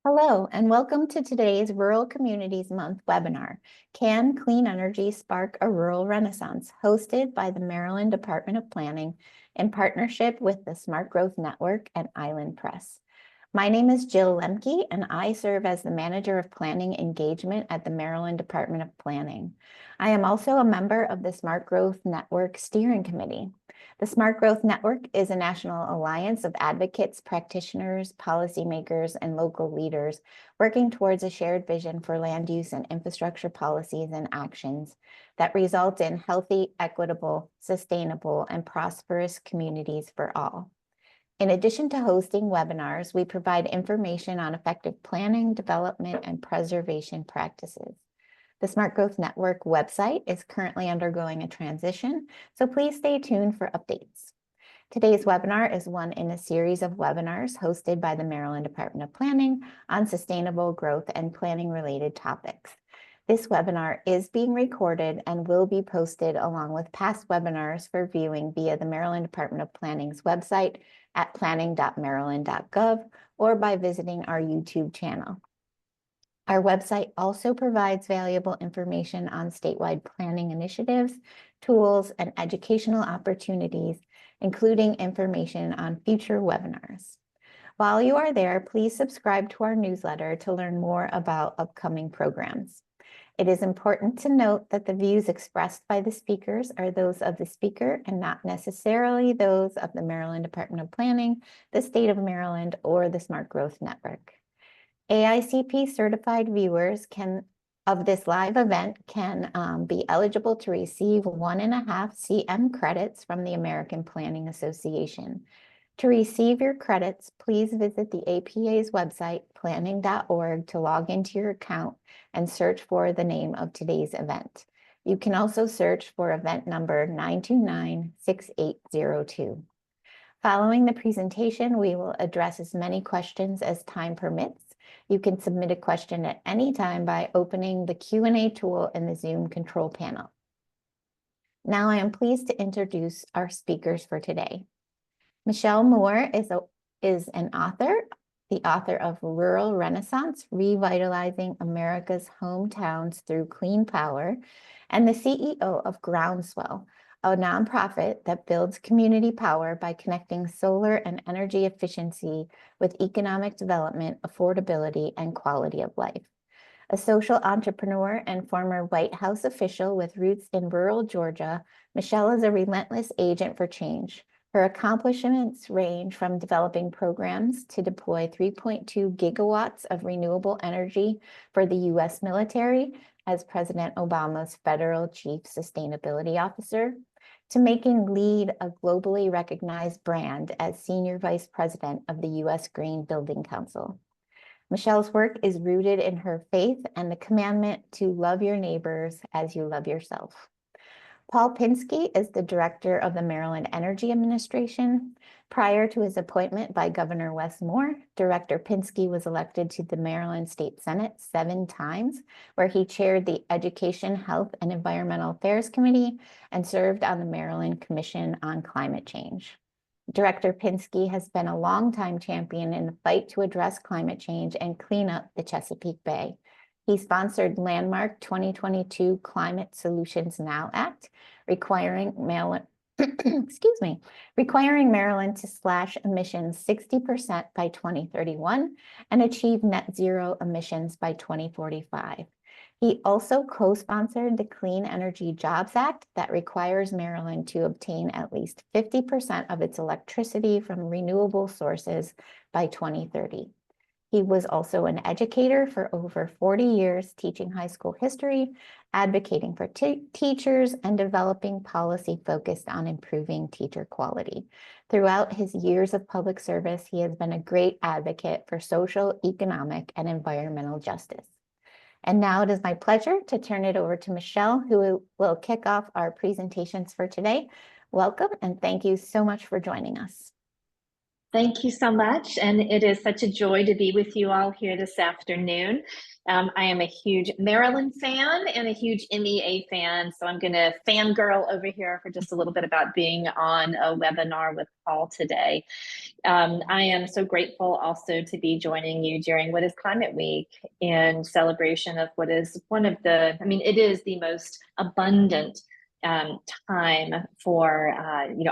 Hello, and welcome to today's Rural Communities Month webinar, Can Clean Energy Spark a Rural Renaissance?, hosted by the Maryland Department of Planning in partnership with the Smart Growth Network and Island Press. My name is Jill Lemke, and I serve as the Manager of Planning Engagement at the Maryland Department of Planning. I am also a member of the Smart Growth Network Steering Committee. The Smart Growth Network is a national alliance of advocates, practitioners, policymakers, and local leaders working towards a shared vision for land use and infrastructure policies and actions that result in healthy, equitable, sustainable, and prosperous communities for all. In addition to hosting webinars, we provide information on effective planning, development, and preservation practices. The Smart Growth Network website is currently undergoing a transition, so please stay tuned for updates. Today's webinar is one in a series of webinars hosted by the Maryland Department of Planning on sustainable growth and planning-related topics. This webinar is being recorded and will be posted along with past webinars for viewing via the Maryland Department of Planning's website at planning.maryland.gov or by visiting our YouTube channel. Our website also provides valuable information on statewide planning initiatives, tools, and educational opportunities, including information on future webinars. While you are there, please subscribe to our newsletter to learn more about upcoming programs. It is important to note that the views expressed by the speakers are those of the speaker and not necessarily those of the Maryland Department of Planning, the state of Maryland, or the Smart Growth Network. AICP certified viewers of this live event can be eligible to receive 1.5 CM credits from the American Planning Association. To receive your credits, please visit the APA's website, planning.org, to log into your account and search for the name of today's event. You can also search for event number 929-6802. Following the presentation, we will address as many questions as time permits. You can submit a question at any time by opening the Q&A tool in the Zoom control panel. Now I am pleased to introduce our speakers for today. Michelle Moore is an author, the author of Rural Renaissance, Revitalizing America's Hometowns Through Clean Power, and the CEO of Groundswell, a nonprofit that builds community power by connecting solar and energy efficiency with economic development, affordability, and quality of life. A social entrepreneur and former White House official with roots in rural Georgia, Michelle is a relentless agent for change. Her accomplishments range from developing programs to deploy 3.2 gigawatts of renewable energy for the U.S. military as President Obama's federal chief sustainability officer, to making LEED a globally recognized brand as Senior Vice President of the U.S. Green Building Council. Michelle's work is rooted in her faith and the commandment to love your neighbors as you love yourself. Paul Pinsky is the director of the Maryland Energy Administration. Prior to his appointment by Governor Wes Moore, Director Pinsky was elected to the Maryland State Senate 7 times, where he chaired the Education, Health, and Environmental Affairs Committee and served on the Maryland Commission on Climate Change. Director Pinsky has been a longtime champion in the fight to address climate change and clean up the Chesapeake Bay. He sponsored landmark 2022 Climate Solutions Now Act, requiring Maryland to slash emissions 60% by 2031 and achieve net zero emissions by 2045. He also co-sponsored the Clean Energy Jobs Act that requires Maryland to obtain at least 50% of its electricity from renewable sources by 2030. He was also an educator for over 40 years, teaching high school history, advocating for teachers, and developing policy focused on improving teacher quality. Throughout his years of public service, he has been a great advocate for social, economic, and environmental justice. And now it is my pleasure to turn it over to Michelle, who will kick off our presentations for today. Welcome, and thank you so much for joining us. Thank you so much, and it is such a joy to be with you all here this afternoon. I am a huge Maryland fan and a huge MEA fan, so I'm going to fangirl over here for just a little bit about being on a webinar with Paul today. I am so grateful also to be joining you during what is Climate Week in celebration of what is one of the, I mean, it is the most abundant time for,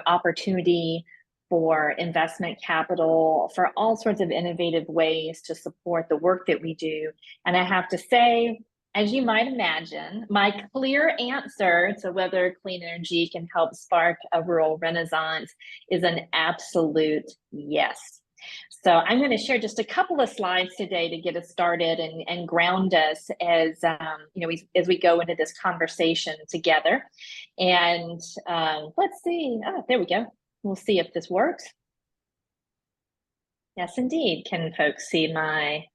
opportunity, for investment capital, for all sorts of innovative ways to support the work that we do. And I have to say, as you might imagine, my clear answer to whether clean energy can help spark a rural renaissance is an absolute yes. So I'm going to share just a couple of slides today to get us started and ground us as as we go into this conversation together. And let's see. Oh, there we go. We'll see if this works. Yes, indeed. Can folks see my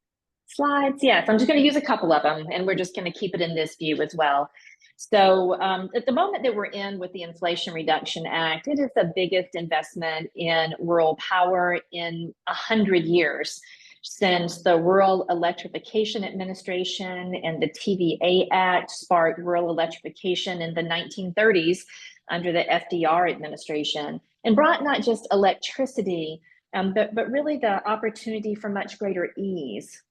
slides? Yes, I'm just going to use a couple of them, and we're just going to keep it in this view as well. So at the moment that we're in with the Inflation Reduction Act, it is the biggest investment in rural power in 100 years, since the Rural Electrification Administration and the TVA Act sparked rural electrification in the 1930s under the FDR administration, and brought not just electricity, but really the opportunity for much greater ease,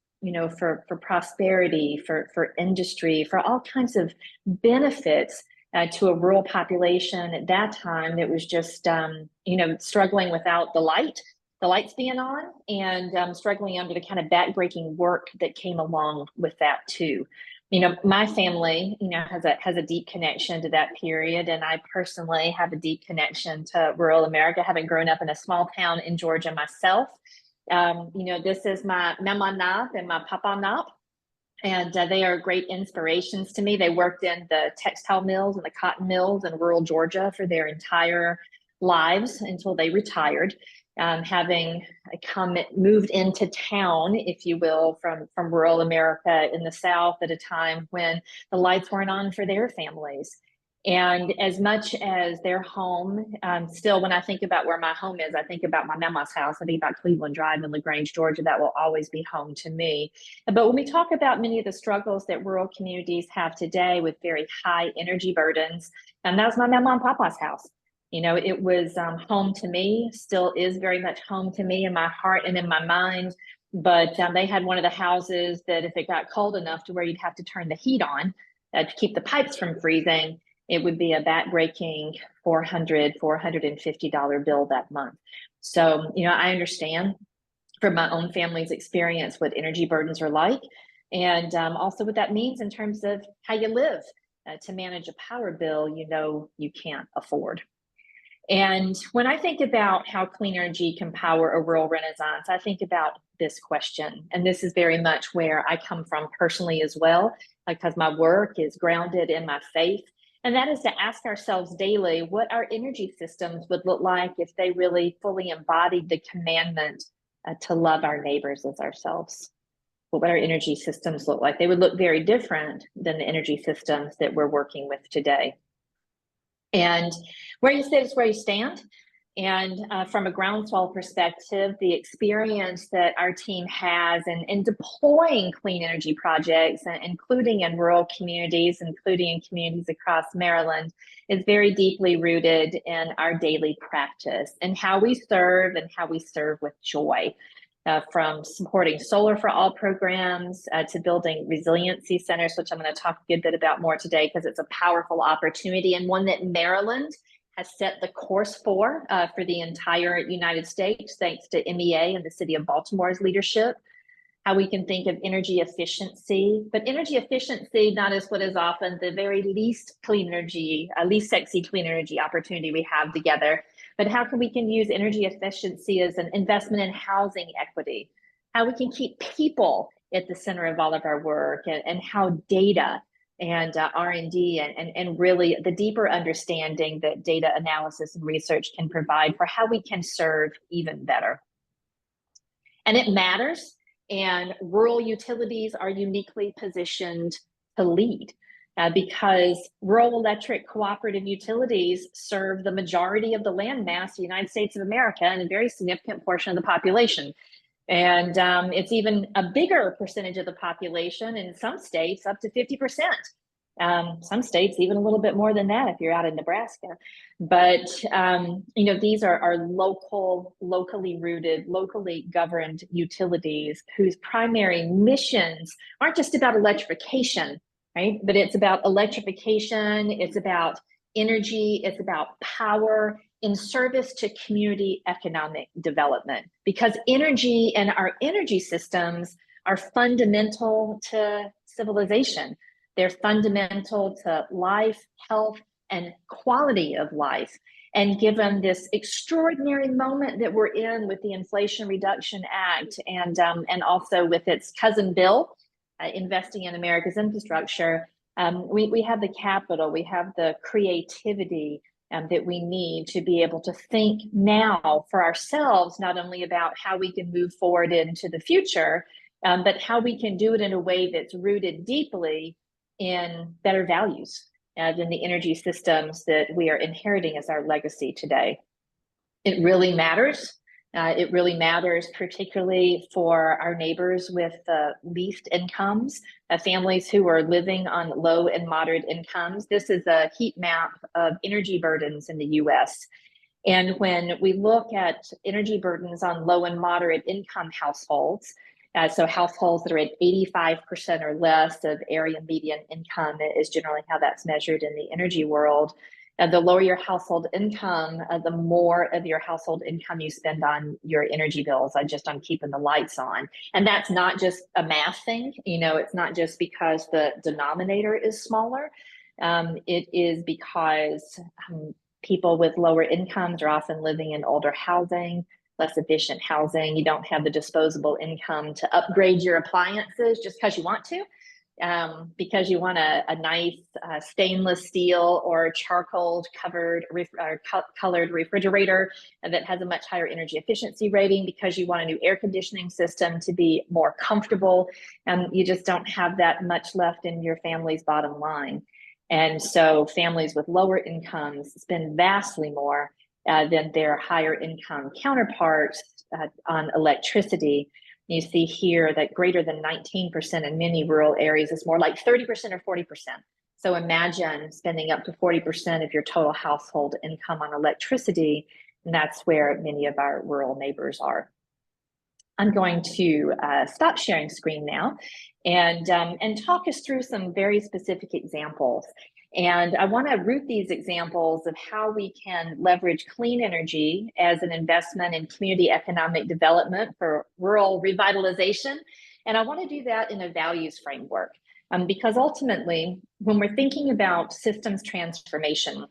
for prosperity, for industry, for all kinds of benefits to a rural population at that time that was just, struggling without the lights being on, and struggling under the kind of backbreaking work that came along with that too. My family, has a deep connection to that period, and I personally have a deep connection to rural America, having grown up in a small town in Georgia myself. This is my Mama Nap and my Papa Nap, and they are great inspirations to me. They worked in the textile mills and the cotton mills in rural Georgia for their entire lives until they retired, having moved into town, if you will, from rural America in the South at a time when the lights weren't on for their families. And as much as their home, still, when I think about where my home is, I think about my mama's house. I think about Cleveland Drive in LaGrange, Georgia. That will always be home to me. But when we talk about many of the struggles that rural communities have today with very high energy burdens, and that was my mama and papa's house. It was home to me, still is very much home to me in my heart and in my mind. But they had one of the houses that if it got cold enough to where you'd have to turn the heat on to keep the pipes from freezing, it would be a back-breaking $450 bill that month. So, I understand from my own family's experience what energy burdens are like, and also what that means in terms of how you live to manage a power bill you can't afford. And when I think about how clean energy can power a rural renaissance, I think about this question. And this is very much where I come from personally as well, because my work is grounded in my faith. And that is to ask ourselves daily what our energy systems would look like if they really fully embodied the commandment to love our neighbors as ourselves. What would our energy systems look like? They would look very different than the energy systems that we're working with today. And where you sit is where you stand. And from a groundswell perspective, the experience that our team has in deploying clean energy projects, including in rural communities, including in communities across Maryland, is very deeply rooted in our daily practice and how we serve with joy. From supporting Solar for All programs to building resiliency centers, which I'm going to talk a good bit about more today because it's a powerful opportunity and one that Maryland has set the course for the entire United States, thanks to MEA and the city of Baltimore's leadership. How we can think of energy efficiency, but energy efficiency not as what is often the very least sexy clean energy opportunity we have together, but how we can use energy efficiency as an investment in housing equity, how we can keep people at the center of all of our work, and how data and R&D and really the deeper understanding that data analysis and research can provide for how we can serve even better. And it matters, and rural utilities are uniquely positioned to lead. Because rural electric cooperative utilities serve the majority of the land mass of the United States of America and a very significant portion of the population. And it's even a bigger percentage of the population in some states, up to 50%. Some states even a little bit more than that if you're out in Nebraska. But these are locally rooted, locally governed utilities whose primary missions aren't just about electrification, right? But it's about electrification, it's about energy, it's about power in service to community economic development, because energy and our energy systems are fundamental to civilization. They're fundamental to life, health, and quality of life. And given this extraordinary moment that we're in with the Inflation Reduction Act and also with its cousin bill, investing in America's infrastructure, we have the capital, we have the creativity that we need to be able to think now for ourselves, not only about how we can move forward into the future, but how we can do it in a way that's rooted deeply in better values than the energy systems that we are inheriting as our legacy today. It really matters. It really matters, particularly for our neighbors with the least incomes, families who are living on low and moderate incomes. This is a heat map of energy burdens in the US. And when we look at energy burdens on low and moderate income households, so households that are at 85% or less of area median income is generally how that's measured in the energy world. The lower your household income, the more of your household income you spend on your energy bills, just on keeping the lights on. And that's not just a math thing. It's not just because the denominator is smaller. It is because people with lower incomes are often living in older housing, less efficient housing. You don't have the disposable income to upgrade your appliances just because you want to, because you want a nice stainless steel or charcoal covered colored refrigerator that has a much higher energy efficiency rating, because you want a new air conditioning system to be more comfortable. You just don't have that much left in your family's bottom line. And so families with lower incomes spend vastly more than their higher income counterparts on electricity. You see here that greater than 19% in many rural areas is more like 30% or 40%. So imagine spending up to 40% of your total household income on electricity, and that's where many of our rural neighbors are. I'm going to stop sharing screen now and talk us through some very specific examples. And I want to root these examples of how we can leverage clean energy as an investment in community economic development for rural revitalization. And I want to do that in a values framework, because ultimately, when we're thinking about systems transformation,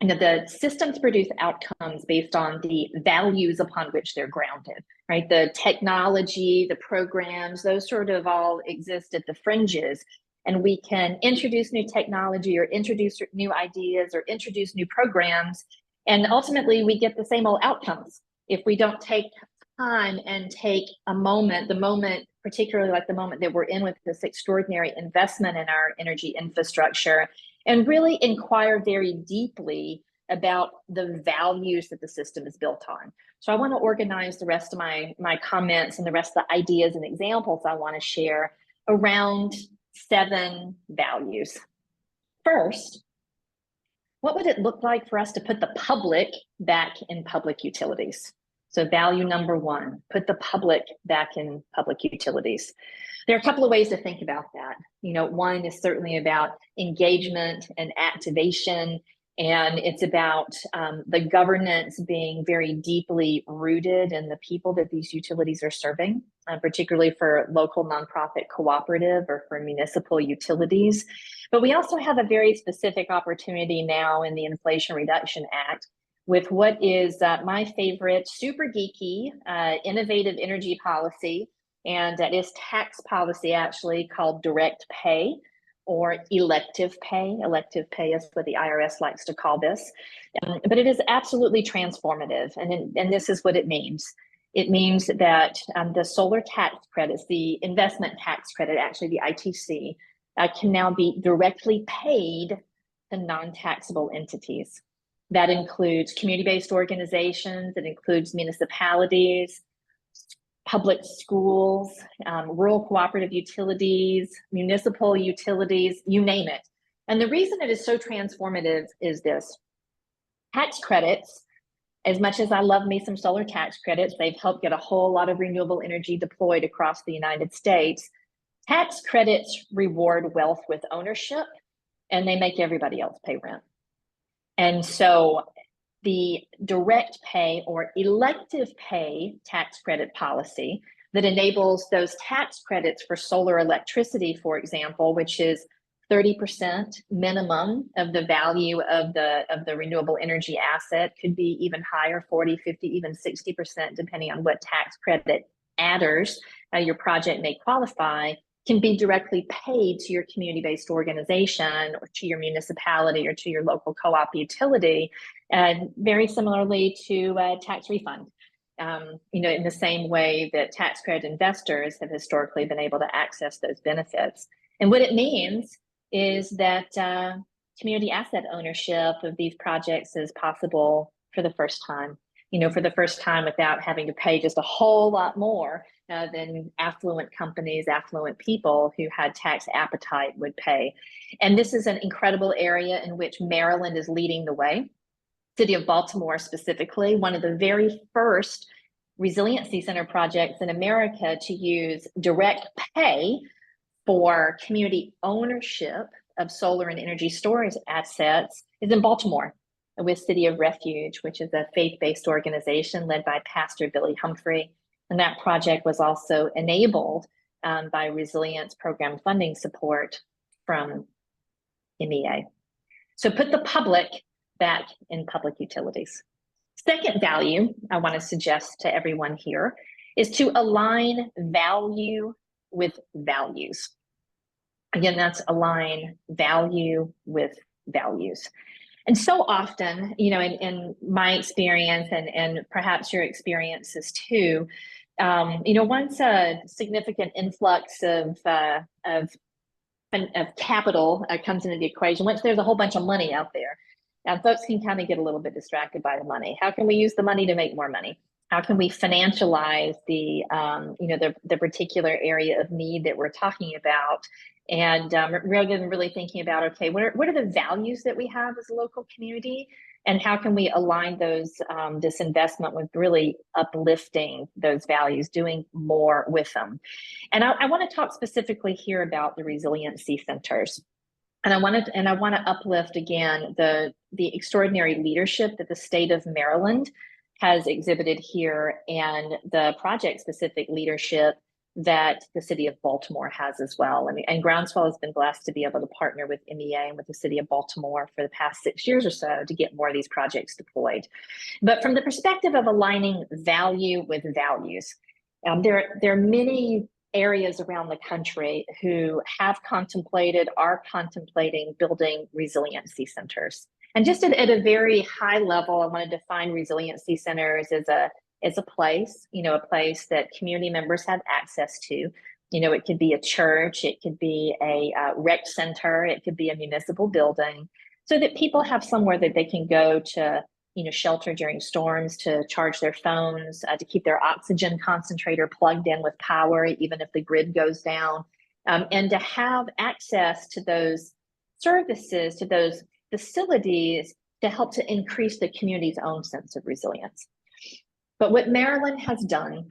the systems produce outcomes based on the values upon which they're grounded, right? The technology, the programs, those sort of all exist at the fringes. And we can introduce new technology or introduce new ideas or introduce new programs. And ultimately, we get the same old outcomes if we don't take time and take a moment, the moment, particularly like the moment that we're in with this extraordinary investment in our energy infrastructure, and really inquire very deeply about the values that the system is built on. So I want to organize the rest of my comments and the rest of the ideas and examples I want to share around 7 values. First, what would it look like for us to put the public back in public utilities? So value number 1, put the public back in public utilities. There are a couple of ways to think about that. One is certainly about engagement and activation, and it's about the governance being very deeply rooted in the people that these utilities are serving, particularly for local nonprofit cooperative or for municipal utilities. But we also have a very specific opportunity now in the Inflation Reduction Act with what is my favorite super geeky, innovative energy policy, and that is tax policy actually, called direct pay or elective pay. Elective pay is what the IRS likes to call this. But it is absolutely transformative, and this is what it means. It means that the solar tax credits, the investment tax credit, actually the ITC, can now be directly paid to non-taxable entities. That includes community-based organizations, it includes municipalities, public schools, rural cooperative utilities, municipal utilities, you name it. And the reason it is so transformative is this: tax credits. As much as I love me some solar tax credits, they've helped get a whole lot of renewable energy deployed across the United States. Tax credits reward wealth with ownership, and they make everybody else pay rent. And so the direct pay or elective pay tax credit policy that enables those tax credits for solar electricity, for example, which is 30% minimum of the value of the renewable energy asset, could be even higher, 40, 50, even 60%, depending on what tax credit adders your project may qualify, can be directly paid to your community-based organization or to your municipality or to your local co-op utility, and very similarly to a tax refund. In the same way that tax credit investors have historically been able to access those benefits. And what it means is that community asset ownership of these projects is possible for the first time, for the first time without having to pay just a whole lot more than affluent companies, affluent people who had tax appetite would pay. And this is an incredible area in which Maryland is leading the way. City of Baltimore specifically, one of the very first resiliency center projects in America to use direct pay for community ownership of solar and energy storage assets is in Baltimore with City of Refuge, which is a faith-based organization led by Pastor Billy Humphrey. And that project was also enabled by resilience program funding support from MEA. So put the public back in public utilities. Second value I want to suggest to everyone here is to align value with values. Again, that's align value with values. And so often, in my experience and perhaps your experiences too, once a significant influx of capital comes into the equation, once there's a whole bunch of money out there, folks can kind of get a little bit distracted by the money. How can we use the money to make more money? How can we financialize the particular area of need that we're talking about? And rather than really thinking about, okay, what are the values that we have as a local community, and how can we align those this investment with really uplifting those values, doing more with them? And I want to talk specifically here about the resiliency centers. And I want to uplift again the extraordinary leadership that the state of Maryland has exhibited here, and the project-specific leadership that the city of Baltimore has as well. And Groundswell has been blessed to be able to partner with MEA and with the city of Baltimore for the past 6 years or so to get more of these projects deployed. But from the perspective of aligning value with values, there are many areas around the country who have contemplated, are contemplating building resiliency centers. And just at a very high level, I want to define resiliency centers as a place, a place that community members have access to. It could be a church, it could be a rec center, it could be a municipal building, so that people have somewhere that they can go to, shelter during storms, to charge their phones, to keep their oxygen concentrator plugged in with power, even if the grid goes down, and to have access to those services, to those facilities, to help to increase the community's own sense of resilience. But what Maryland has done,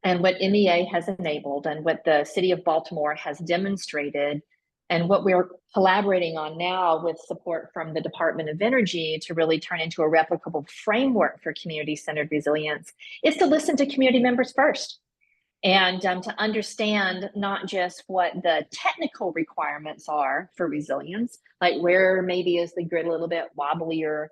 and what MEA has enabled, and what the city of Baltimore has demonstrated, and what we're collaborating on now with support from the Department of Energy to really turn into a replicable framework for community-centered resilience, is to listen to community members first. And to understand not just what the technical requirements are for resilience, like where maybe is the grid a little bit wobblier,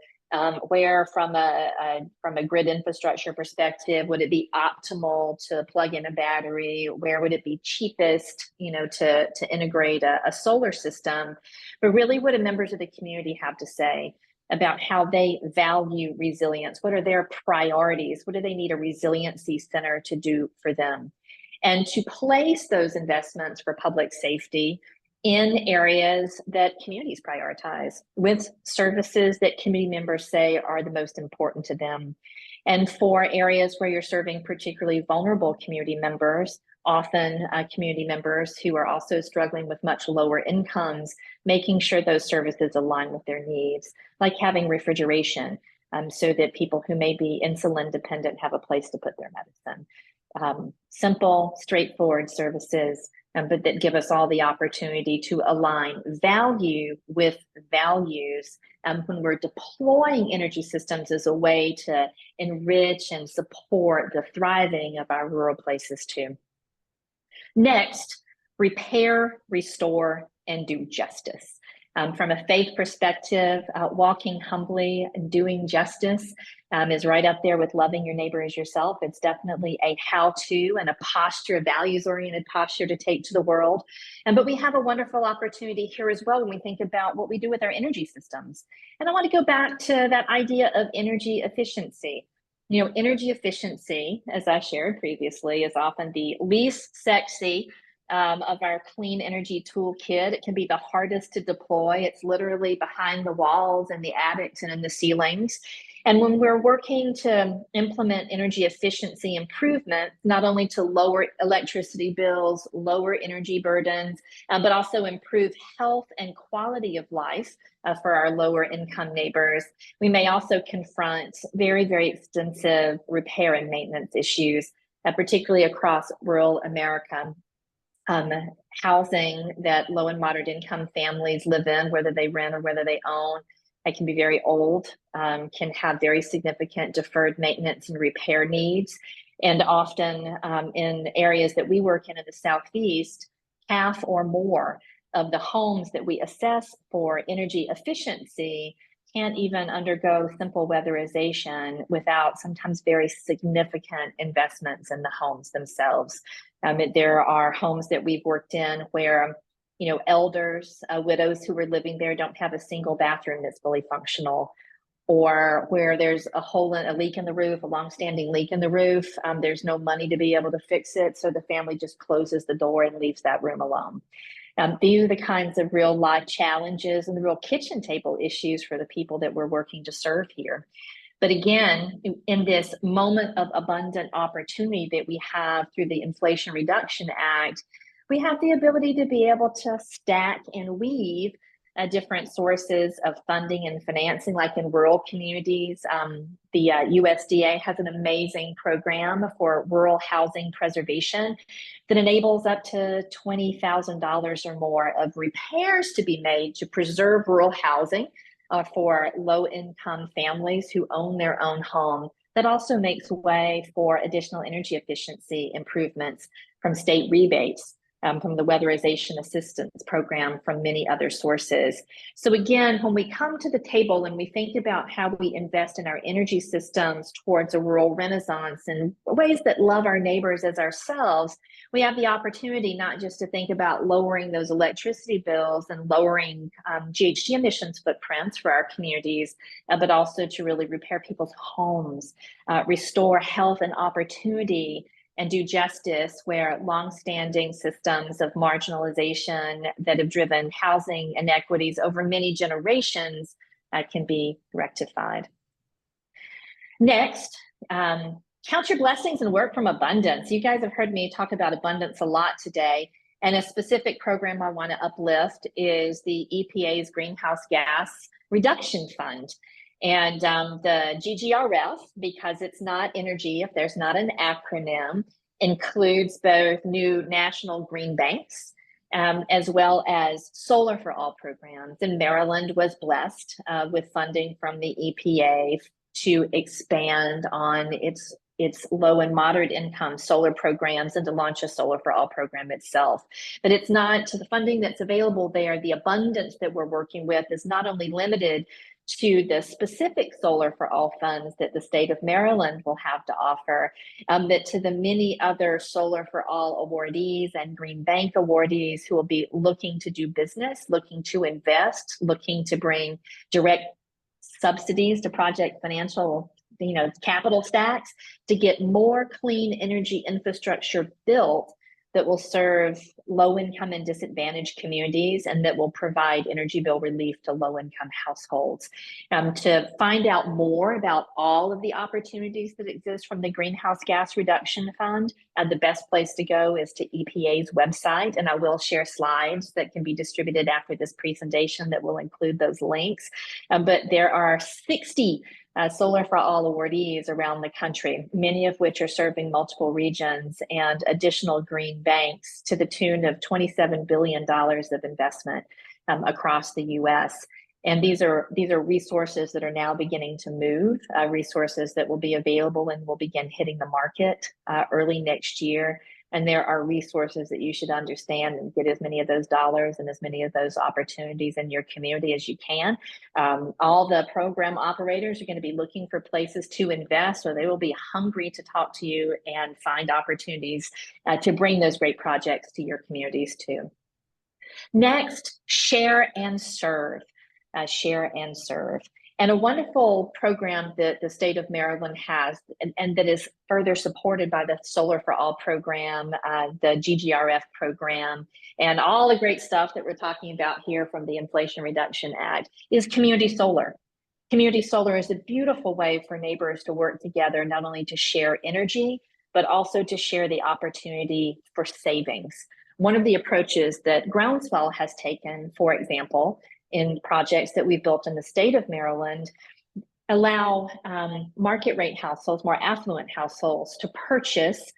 where from a grid infrastructure perspective would it be optimal to plug in a battery, where would it be cheapest, to integrate a solar system, but really what do members of the community have to say about how they value resilience? What are their priorities? What do they need a resiliency center to do for them? And to place those investments for public safety in areas that communities prioritize, with services that community members say are the most important to them. And for areas where you're serving particularly vulnerable community members, often community members who are also struggling with much lower incomes, making sure those services align with their needs, like having refrigeration, so that people who may be insulin dependent have a place to put their medicine. Simple, straightforward services, but that give us all the opportunity to align value with values when we're deploying energy systems as a way to enrich and support the thriving of our rural places too. Next, repair, restore, and do justice. From a faith perspective, walking humbly and doing justice is right up there with loving your neighbor as yourself. It's definitely a how-to and a posture, a values-oriented posture to take to the world. But we have a wonderful opportunity here as well when we think about what we do with our energy systems. And I want to go back to that idea of energy efficiency. You know, energy efficiency, as I shared previously, is often the least sexy of our clean energy toolkit. It can be the hardest to deploy. It's literally behind the walls and the attics and in the ceilings. And when we're working to implement energy efficiency improvement, not only to lower electricity bills, lower energy burdens, but also improve health and quality of life for our lower income neighbors, we may also confront very, very extensive repair and maintenance issues, particularly across rural America. Housing that low and moderate income families live in, whether they rent or whether they own, it can be very old, can have very significant deferred maintenance and repair needs. And often in areas that we work in the Southeast, half or more of the homes that we assess for energy efficiency can't even undergo simple weatherization without sometimes very significant investments in the homes themselves. There are homes that we've worked in where, you know, elders, widows who were living there don't have a single bathroom that's fully functional, or where there's a leak in the roof, a longstanding leak in the roof. There's no money to be able to fix it, so the family just closes the door and leaves that room alone. These are the kinds of real life challenges and the real kitchen table issues for the people that we're working to serve here. But again, in this moment of abundant opportunity that we have through the Inflation Reduction Act, we have the ability to be able to stack and weave different sources of funding and financing, like in rural communities. The USDA has an amazing program for rural housing preservation that enables up to $20,000 or more of repairs to be made to preserve rural housing for low-income families who own their own home. That also makes way for additional energy efficiency improvements from state rebates, from the weatherization assistance program, from many other sources. So again, when we come to the table and we think about how we invest in our energy systems towards a rural renaissance in ways that love our neighbors as ourselves, we have the opportunity not just to think about lowering those electricity bills and lowering GHG emissions footprints for our communities, but also to really repair people's homes, restore health and opportunity, and do justice where longstanding systems of marginalization that have driven housing inequities over many generations can be rectified. Next, count your blessings and work from abundance. You guys have heard me talk about abundance a lot today, and a specific program I want to uplift is the EPA's Greenhouse Gas Reduction Fund. And the GGRF, because it's not energy, if there's not an acronym, includes both new national green banks as well as Solar for All programs. And Maryland was blessed with funding from the EPA to expand on its low and moderate income solar programs and to launch a Solar for All program itself. But it's not to the funding that's available there. The abundance that we're working with is not only limited to the specific Solar for All funds that the state of Maryland will have to offer, but to the many other Solar for All awardees and Green Bank awardees who will be looking to do business, looking to invest, looking to bring direct subsidies to project financial, capital stacks to get more clean energy infrastructure built that will serve low-income and disadvantaged communities and that will provide energy bill relief to low-income households. To find out more about all of the opportunities that exist from the Greenhouse Gas Reduction Fund, the best place to go is to EPA's website, and I will share slides that can be distributed after this presentation that will include those links. But there are 60 Solar for All awardees around the country, many of which are serving multiple regions and additional green banks to the tune of $27 billion of investment across the US. And these are resources that are now beginning to move, resources that will be available and will begin hitting the market early next year. And there are resources that you should understand and get as many of those dollars and as many of those opportunities in your community as you can. All the program operators are going to be looking for places to invest, so they will be hungry to talk to you and find opportunities to bring those great projects to your communities too. Next, share and serve. Share and serve. And a wonderful program that the state of Maryland has, and that is further supported by the Solar for All program, the GGRF program, and all the great stuff that we're talking about here from the Inflation Reduction Act, is community solar. Community solar is a beautiful way for neighbors to work together, not only to share energy, but also to share the opportunity for savings. One of the approaches that Groundswell has taken, for example, in projects that we've built in the state of Maryland, allow market rate households, more affluent households, to purchase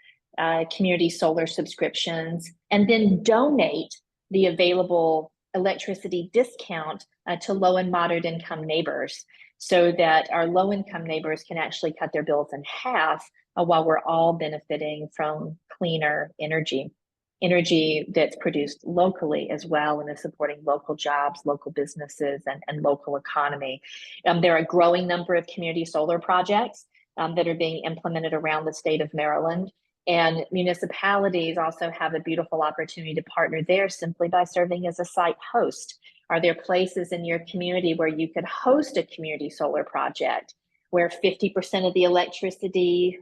community solar subscriptions and then donate the available electricity discount to low and moderate income neighbors, so that our low income neighbors can actually cut their bills in half while we're all benefiting from cleaner energy that's produced locally as well and is supporting local jobs, local businesses, and local economy. There are a growing number of community solar projects that are being implemented around the state of Maryland. And municipalities also have a beautiful opportunity to partner there simply by serving as a site host. Are there places in your community where you could host a community solar project where 50% of the electricity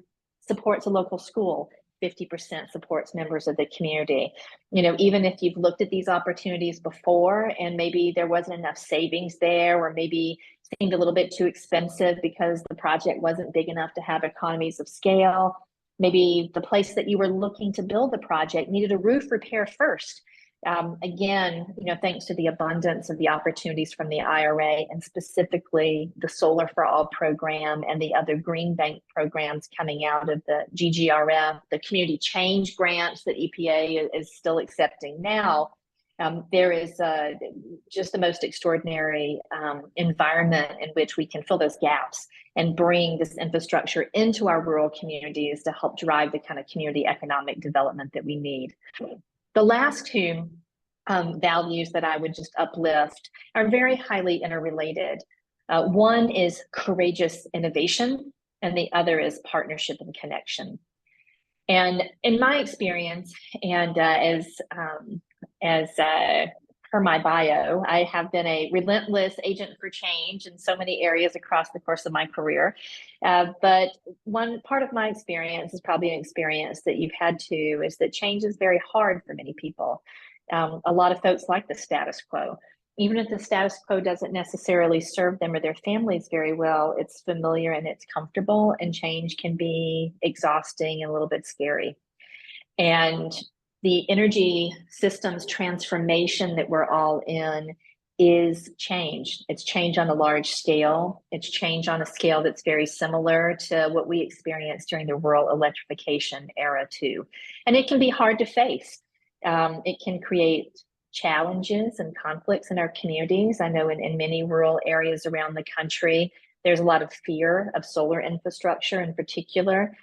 supports a local school, 50% supports members of the community? You know, even if you've looked at these opportunities before and maybe there wasn't enough savings there, or maybe seemed a little bit too expensive because the project wasn't big enough to have economies of scale, maybe the place that you were looking to build the project needed a roof repair first. Again, you know, thanks to the abundance of the opportunities from the IRA and specifically the Solar for All program and the other green bank programs coming out of the GGRF, the community change grants that EPA is still accepting now, there is just the most extraordinary environment in which we can fill those gaps and bring this infrastructure into our rural communities to help drive the kind of community economic development that we need. The last two values that I would just uplift are very highly interrelated. One is courageous innovation, and the other is partnership and connection. And in my experience, and as per my bio, I have been a relentless agent for change in so many areas across the course of my career. But one part of my experience is probably an experience that you've had too, is that change is very hard for many people. A lot of folks like the status quo. Even if the status quo doesn't necessarily serve them or their families very well, it's familiar and it's comfortable, and change can be exhausting and a little bit scary. And the energy systems transformation that we're all in is change. It's change on a large scale. It's change on a scale that's very similar to what we experienced during the rural electrification era too. And it can be hard to face. It can create challenges and conflicts in our communities. I know in many rural areas around the country, there's a lot of fear of solar infrastructure in particular.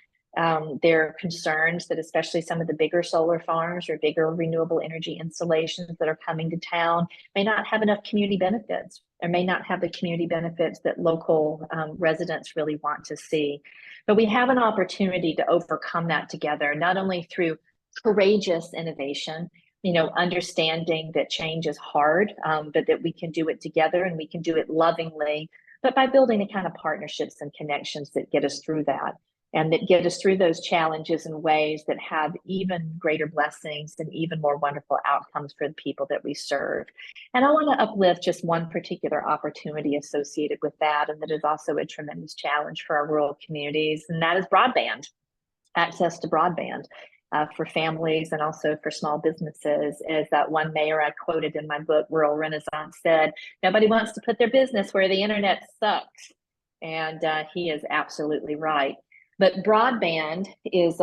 There are concerns that especially some of the bigger solar farms or bigger renewable energy installations that are coming to town may not have enough community benefits, or may not have the community benefits that local residents really want to see. But we have an opportunity to overcome that together, not only through courageous innovation, you know, understanding that change is hard, but that we can do it together and we can do it lovingly, but by building the kind of partnerships and connections that get us through that. and that get us through those challenges in ways that have even greater blessings and even more wonderful outcomes for the people that we serve. And I want to uplift just one particular opportunity associated with that, and that is also a tremendous challenge for our rural communities, and that is broadband, access to broadband. For families and also for small businesses. As that one mayor I quoted in my book, Rural Renaissance, said, nobody wants to put their business where the internet sucks. And he is absolutely right. But broadband is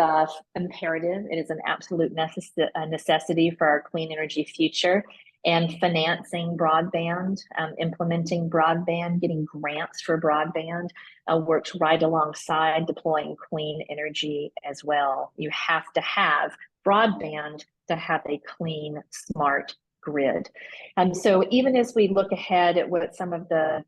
imperative. It is an absolute necessity for our clean energy future. And financing broadband, implementing broadband, getting grants for broadband works right alongside deploying clean energy as well. You have to have broadband to have a clean, smart grid. And so even as we look ahead at what some of the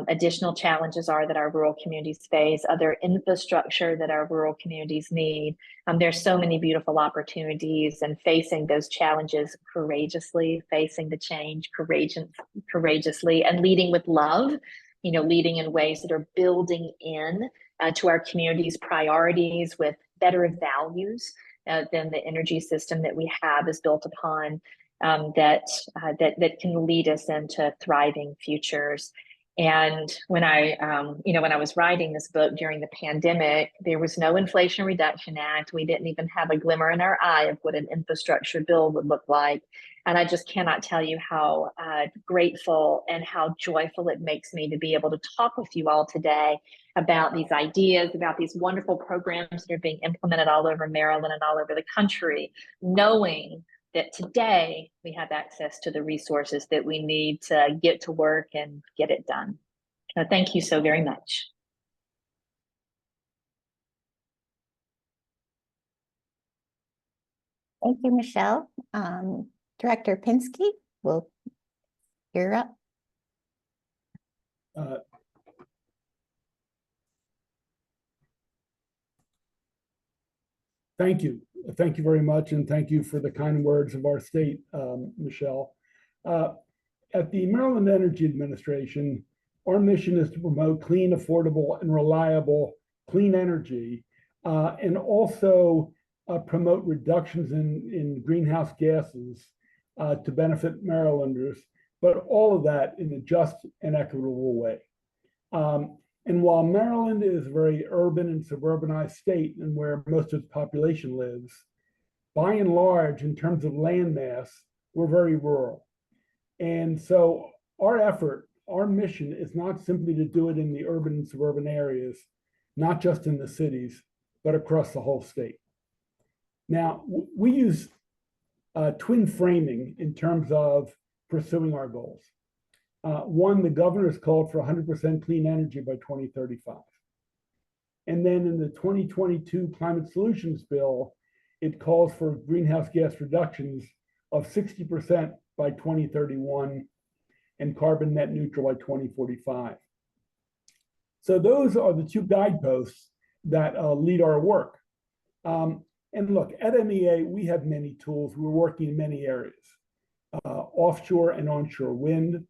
additional challenges are that our rural communities face, other infrastructure that our rural communities need. There's so many beautiful opportunities, and facing those challenges courageously, facing the change courageously, and leading with love, leading in ways that are building in to our community's priorities with better values than the energy system that we have is built upon, that can lead us into thriving futures. And when I was writing this book during the pandemic, there was no Inflation Reduction Act. We didn't even have a glimmer in our eye of what an infrastructure bill would look like. And I just cannot tell you how grateful and how joyful it makes me to be able to talk with you all today about these ideas, about these wonderful programs that are being implemented all over Maryland and all over the country, knowing that today we have access to the resources that we need to get to work and get it done. Thank you so very much. Thank you, Michelle. Director Pinsky, you're up. Thank you. Thank you very much, and thank you for the kind words of our state, Michelle. At the Maryland Energy Administration, our mission is to promote clean, affordable, and reliable clean energy, and also promote reductions in greenhouse gases to benefit Marylanders, but all of that in a just and equitable way. And while Maryland is a very urban and suburbanized state and where most of its population lives, by and large, in terms of land mass, we're very rural. And so our effort, our mission is not simply to do it in the urban and suburban areas, not just in the cities, but across the whole state. Now, we use twin framing in terms of pursuing our goals. One, the governor's called for 100% clean energy by 2035. And then in the 2022 Climate Solutions Bill, it calls for greenhouse gas reductions of 60% by 2031 and carbon net neutral by 2045. So those are the two guideposts that lead our work. And look, at MEA, we have many tools. We're working in many areas, offshore and onshore wind,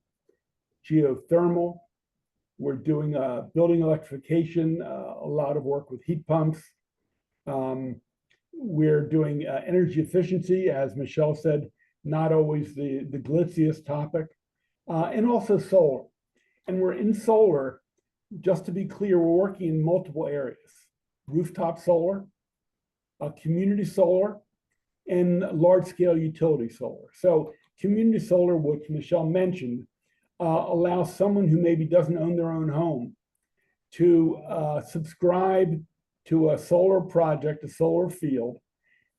geothermal. We're doing building electrification, a lot of work with heat pumps. We're doing energy efficiency, as Michelle said, not always the glitziest topic, and also solar. And we're in solar, just to be clear, we're working in multiple areas: rooftop solar, community solar, and large-scale utility solar. So community solar, which Michelle mentioned, allows someone who maybe doesn't own their own home to subscribe to a solar project, a solar field,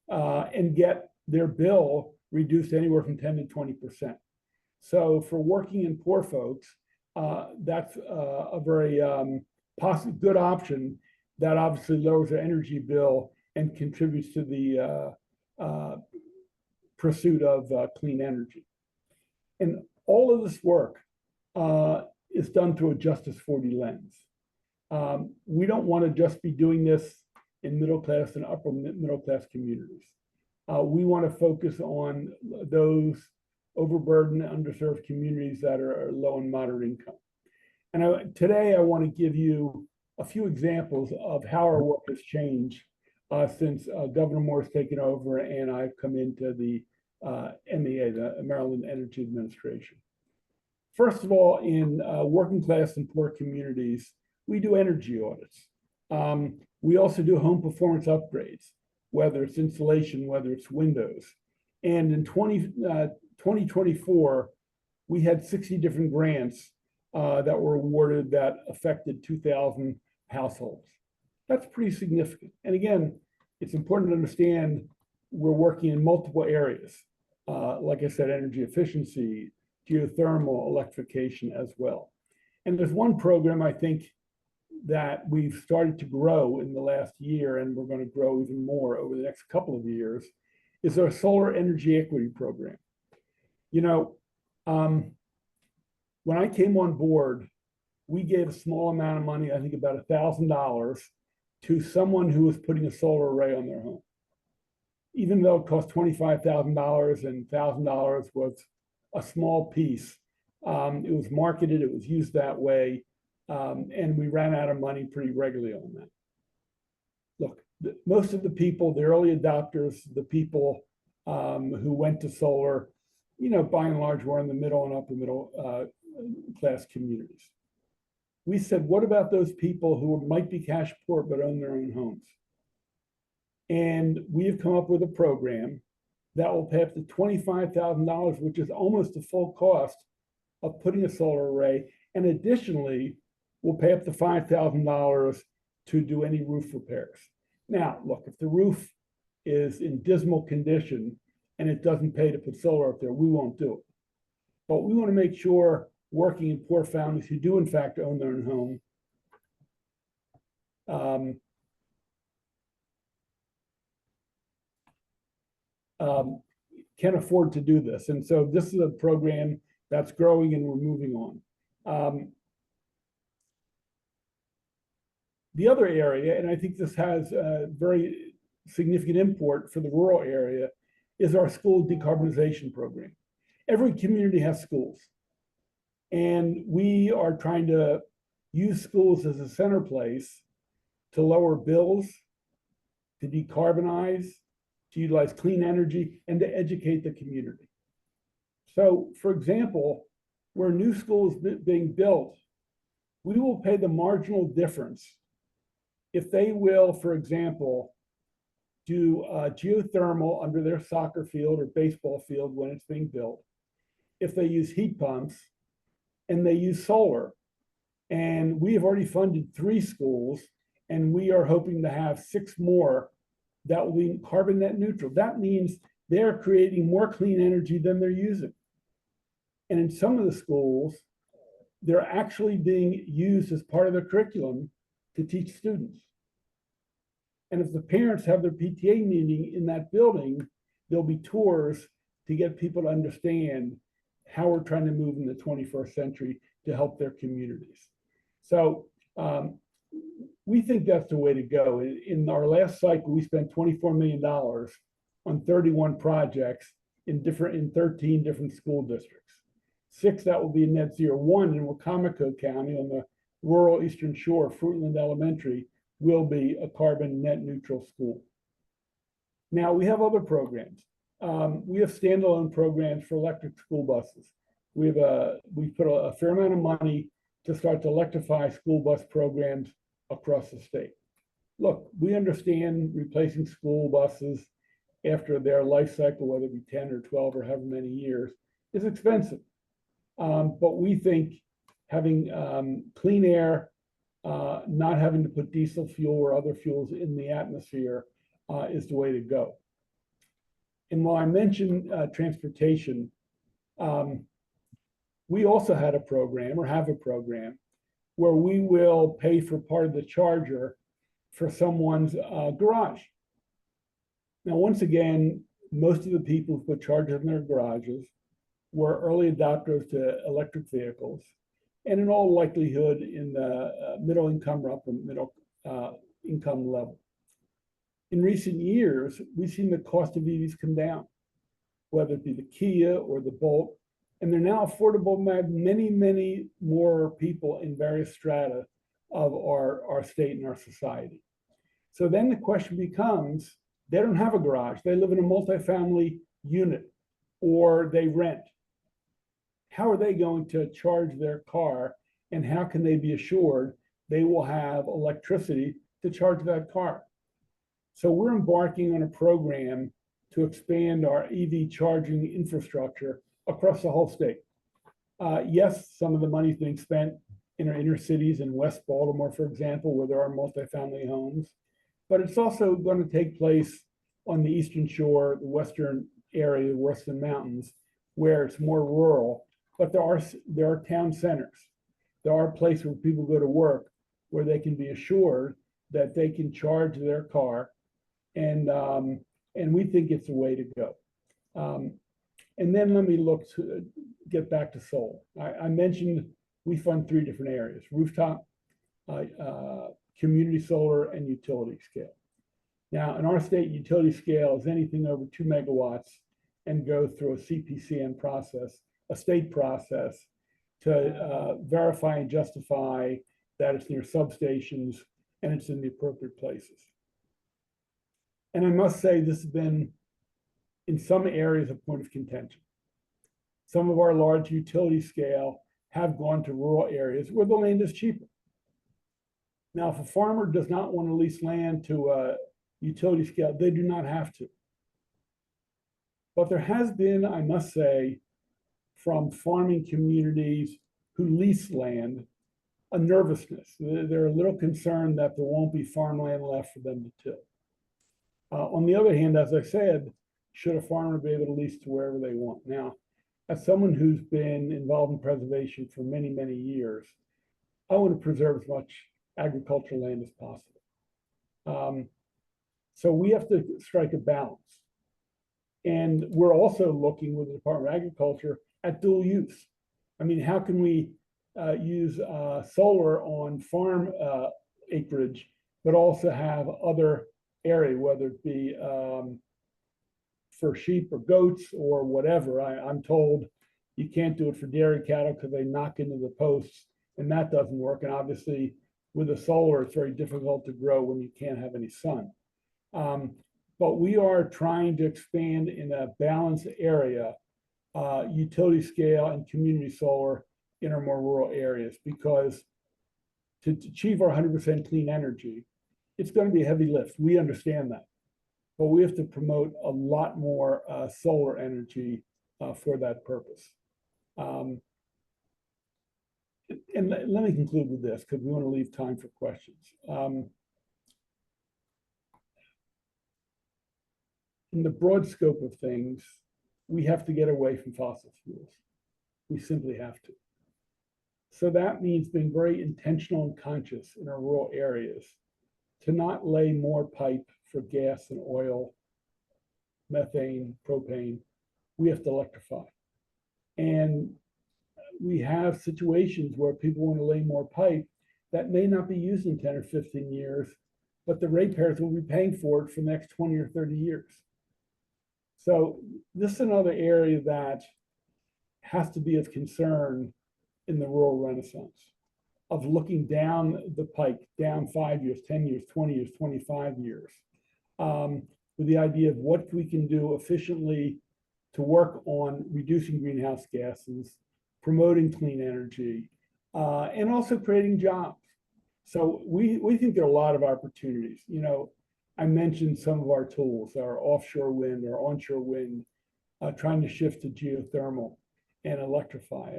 and get their bill reduced anywhere from 10 to 20%. So for working and poor folks, that's a very good option that obviously lowers their energy bill and contributes to the pursuit of clean energy. And all of this work is done through a Justice 40 lens. We don't want to just be doing this in middle class and upper middle class communities. We want to focus on those overburdened, underserved communities that are low and moderate income. And today I want to give you a few examples of how our work has changed since Governor Moore's taken over and I've come into the MEA, the Maryland Energy Administration. First of all, in working class and poor communities, we do energy audits. We also do home performance upgrades, whether it's insulation, whether it's windows. And in 2024, we had 60 different grants that were awarded that affected 2,000 households. That's pretty significant. And again, it's important to understand we're working in multiple areas. Like I said, energy efficiency, geothermal, electrification as well. And there's one program I think that we've started to grow in the last year, and we're going to grow even more over the next couple of years, is our solar energy equity program. You know, when I came on board, we gave a small amount of money, I think about $1,000, to someone who was putting a solar array on their home. Even though it cost $25,000 and $1,000 was a small piece, it was marketed, it was used that way, and we ran out of money pretty regularly on that. Look, most of the people, the early adopters, the people who went to solar, you know, by and large, were in the middle and upper middle class communities. We said, what about those people who might be cash poor but own their own homes? And we have come up with a program that will pay up to $25,000, which is almost the full cost of putting a solar array. And additionally, we'll pay up to $5,000 to do any roof repairs. Now, look, if the roof is in dismal condition and it doesn't pay to put solar up there, we won't do it. But we want to make sure working in poor families who do in fact own their own home can afford to do this. And so this is a program that's growing and we're moving on. The other area, and I think this has a very significant import for the rural area, is our school decarbonization program. Every community has schools. And we are trying to use schools as a center place to lower bills, to decarbonize, to utilize clean energy, and to educate the community. So, for example, where new schools being built, we will pay the marginal difference if they will, for example, do geothermal under their soccer field or baseball field when it's being built, if they use heat pumps, and they use solar. And we have already funded 3 schools, and we are hoping to have 6 more that will be carbon net neutral. That means they're creating more clean energy than they're using. And in some of the schools, they're actually being used as part of their curriculum to teach students. And if the parents have their PTA meeting in that building, there'll be tours to get people to understand how we're trying to move in the 21st century to help their communities. So we think that's the way to go. In our last cycle, we spent $24 million on 31 projects in 13 different school districts. 6 that will be net zero. 1 in Wacomico County on the rural Eastern Shore, Fruitland Elementary, will be a carbon net neutral school. Now, we have other programs. We have standalone programs for electric school buses. We've put a fair amount of money to start to electrify school bus programs across the state. Look, we understand replacing school buses after their life cycle, whether it be 10 or 12 or however many years, is expensive. But we think having clean air, not having to put diesel fuel or other fuels in the atmosphere is the way to go. And while I mentioned transportation, we also had a program, or have a program, where we will pay for part of the charger for someone's garage. Now, once again, most of the people who put chargers in their garages were early adopters to electric vehicles, and in all likelihood in the middle income or upper middle income level. In recent years, we've seen the cost of EVs come down, whether it be the Kia or the Bolt, and they're now affordable by many, many more people in various strata of our state and our society. So then the question becomes, they don't have a garage. They live in a multifamily unit or they rent. How are they going to charge their car, and how can they be assured they will have electricity to charge that car? So we're embarking on a program to expand our EV charging infrastructure across the whole state. Yes, some of the money is being spent in our inner cities in West Baltimore, for example, where there are multifamily homes, but it's also going to take place on the Eastern Shore, the Western area, the Western Mountains, where it's more rural, but there are town centers. There are places where people go to work where they can be assured that they can charge their car, and we think it's the way to go. And then let me look to get back to solar. I mentioned we fund 3 different areas: rooftop, community solar, and utility scale. Now, in our state, utility scale is anything over 2 megawatts and go through a CPCN process, a state process, to verify and justify that it's near substations and it's in the appropriate places. And I must say, this has been, in some areas, a point of contention. Some of our large utility scale have gone to rural areas where the land is cheaper. Now, if a farmer does not want to lease land to a utility scale, they do not have to. But there has been, I must say, from farming communities who lease land, a nervousness. They're a little concerned that there won't be farmland left for them to till. On the other hand, as I said, should a farmer be able to lease to wherever they want? Now, as someone who's been involved in preservation for many, many years, I want to preserve as much agricultural land as possible. So we have to strike a balance. And we're also looking with the Department of Agriculture at dual use. I mean, how can we use solar on farm acreage, but also have other area, whether it be for sheep or goats or whatever. I'm told you can't do it for dairy cattle because they knock into the posts, and that doesn't work. And obviously, with the solar, it's very difficult to grow when you can't have any sun. But we are trying to expand in a balanced area, utility scale and community solar in our more rural areas, because to achieve our 100% clean energy, it's going to be a heavy lift. We understand that. But we have to promote a lot more solar energy for that purpose. And let me conclude with this, because we want to leave time for questions. In the broad scope of things, we have to get away from fossil fuels. We simply have to. So that means being very intentional and conscious in our rural areas to not lay more pipe for gas and oil, methane, propane. We have to electrify. And we have situations where people want to lay more pipe that may not be used in 10 or 15 years, but the ratepayers will be paying for it for the next 20 or 30 years. So this is another area that has to be of concern in the rural renaissance, of looking down the pike, down 5 years, 10 years, 20 years, 25 years, with the idea of what we can do efficiently to work on reducing greenhouse gases, promoting clean energy, and also creating jobs. So we think there are a lot of opportunities. You know, I mentioned some of our tools, our offshore wind, our onshore wind, trying to shift to geothermal and electrify.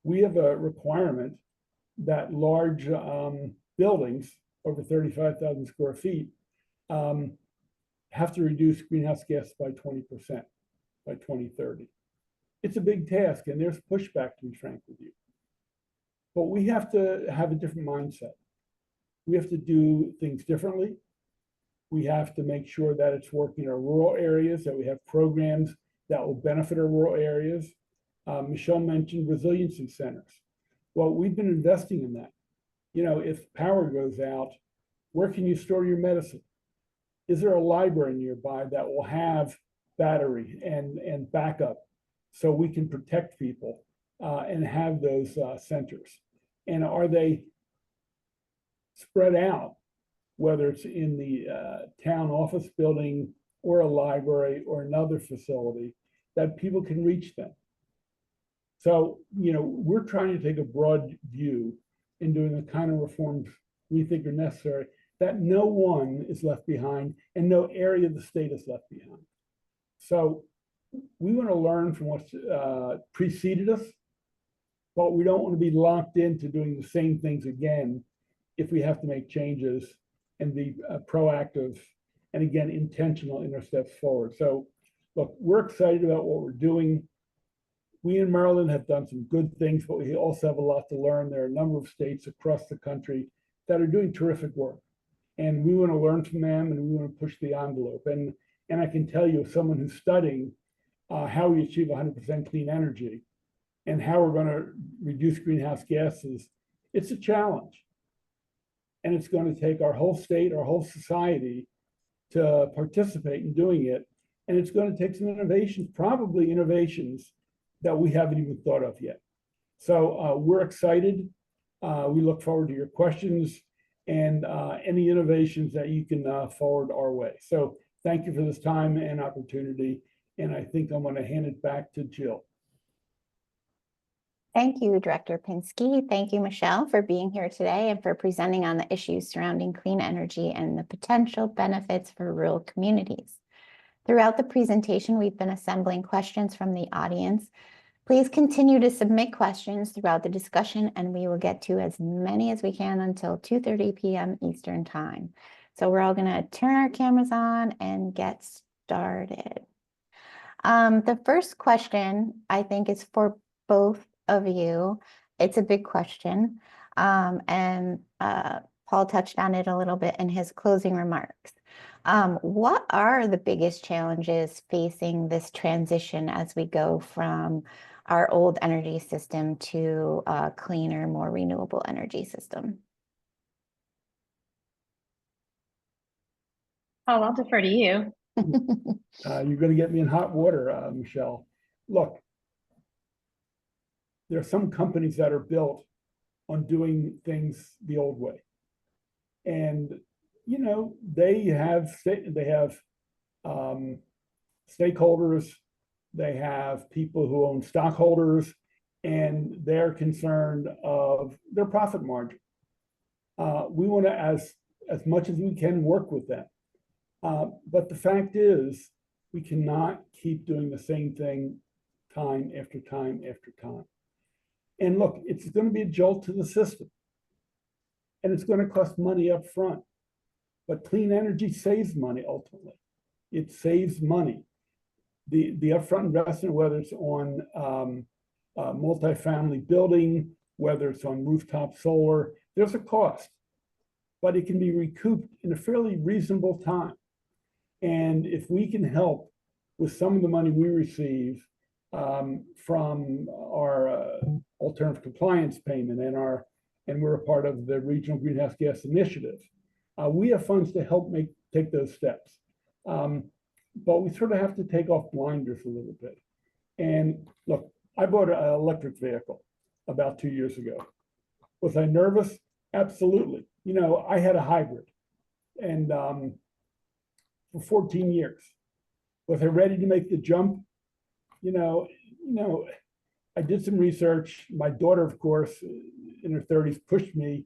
We have a requirement that large buildings over 35,000 square feet have to reduce greenhouse gas by 20% by 2030. It's a big task, and there's pushback, to be frank with you. But we have to have a different mindset. We have to do things differently. We have to make sure that it's working in our rural areas, that we have programs that will benefit our rural areas. Michelle mentioned resiliency centers. Well, we've been investing in that. You know, if power goes out, where can you store your medicine? Is there a library nearby that will have battery and backup so we can protect people and have those centers? And are they spread out, whether it's in the town office building or a library or another facility, that people can reach them. So, we're trying to take a broad view in doing the kind of reforms we think are necessary, that no one is left behind and no area of the state is left behind. So we want to learn from what's preceded us, but we don't want to be locked into doing the same things again if we have to make changes and be proactive and, again, intentional in our steps forward. So look, we're excited about what we're doing. We in Maryland have done some good things, but we also have a lot to learn. There are a number of states across the country that are doing terrific work, and we want to learn from them, and we want to push the envelope. And I can tell you, as someone who's studying how we achieve 100% clean energy and how we're going to reduce greenhouse gases, it's a challenge. And it's going to take our whole state, our whole society to participate in doing it. And it's going to take some innovations, probably innovations that we haven't even thought of yet. So we're excited. We look forward to your questions and any innovations that you can forward our way. So thank you for this time and opportunity. And I think I'm going to hand it back to Jill. Thank you, Director Pinsky. Thank you, Michelle, for being here today and for presenting on the issues surrounding clean energy and the potential benefits for rural communities. Throughout the presentation, we've been assembling questions from the audience. Please continue to submit questions throughout the discussion, and we will get to as many as we can until 2:30 p.m. Eastern Time. So we're all going to turn our cameras on and get started. The first question, I think, is for both of you. It's a big question, and Paul touched on it a little bit in his closing remarks. What are the biggest challenges facing this transition as we go from our old energy system to a cleaner, more renewable energy system? Paul, I'll defer to you. You're going to get me in hot water, Michelle. Look, there are some companies that are built on doing things the old way. And, they have stakeholders, they have people who own stockholders, and they're concerned of their profit margin. We want to, as much as we can, work with them. But the fact is, we cannot keep doing the same thing time after time after time. And look, it's going to be a jolt to the system. And it's going to cost money up front. But clean energy saves money ultimately. It saves money. The upfront investment, whether it's on multifamily building, whether it's on rooftop solar, there's a cost. But it can be recouped in a fairly reasonable time. And if we can help with some of the money we receive from our alternative compliance payment and we're a part of the Regional Greenhouse Gas Initiative, we have funds to help take those steps. But we sort of have to take off blinders a little bit. And look, I bought an electric vehicle about 2 years ago. Was I nervous? Absolutely. I had a hybrid, and for 14 years. Was I ready to make the jump? I did some research. My daughter, of course, in her 30s, pushed me.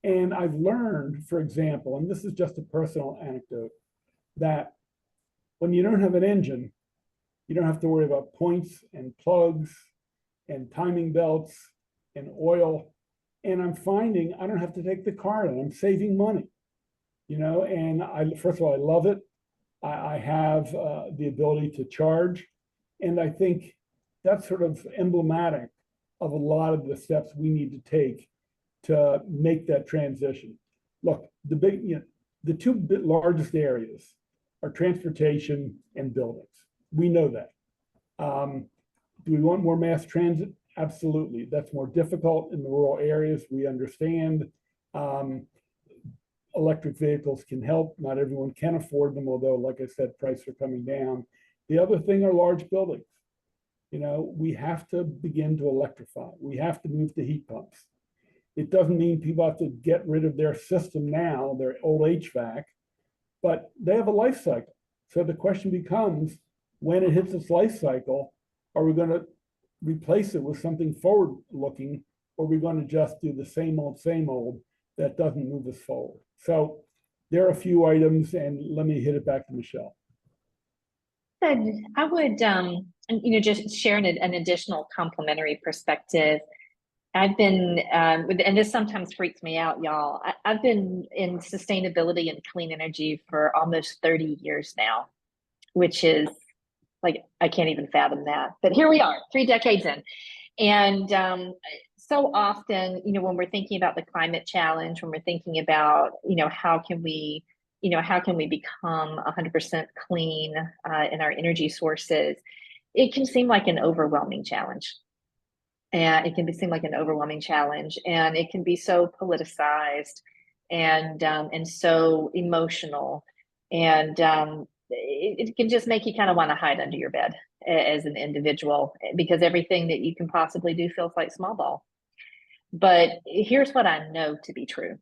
And I've learned, for example, and this is just a personal anecdote, that when you don't have an engine, you don't have to worry about points and plugs and timing belts and oil. And I'm finding I don't have to take the car in. I'm saving money, and first of all, I love it. I have the ability to charge. And I think that's sort of emblematic of a lot of the steps we need to take to make that transition. Look, the two largest areas are transportation and buildings. We know that. Do we want more mass transit? Absolutely. That's more difficult in the rural areas. We understand. Electric vehicles can help. Not everyone can afford them, although, like I said, prices are coming down. The other thing are large buildings. We have to begin to electrify. We have to move to heat pumps. It doesn't mean people have to get rid of their system now, their old HVAC, but they have a life cycle. So the question becomes, when it hits its life cycle, are we going to replace it with something forward looking, or are we going to just do the same old that doesn't move us forward? So there are a few items, and let me hit it back to Michelle. I would, just share an additional complementary perspective. I've been, and this sometimes freaks me out, y'all. I've been in sustainability and clean energy for almost 30 years now, which is like, I can't even fathom that. But here we are, 3 decades in. And so often, when we're thinking about the climate challenge, when we're thinking about, how can we become 100% clean in our energy sources, it can seem like an overwhelming challenge. And it can seem like an overwhelming challenge, and it can be so politicized and so emotional, and it can just make you kind of want to hide under your bed as an individual, because everything that you can possibly do feels like small ball. But here's what I know to be true.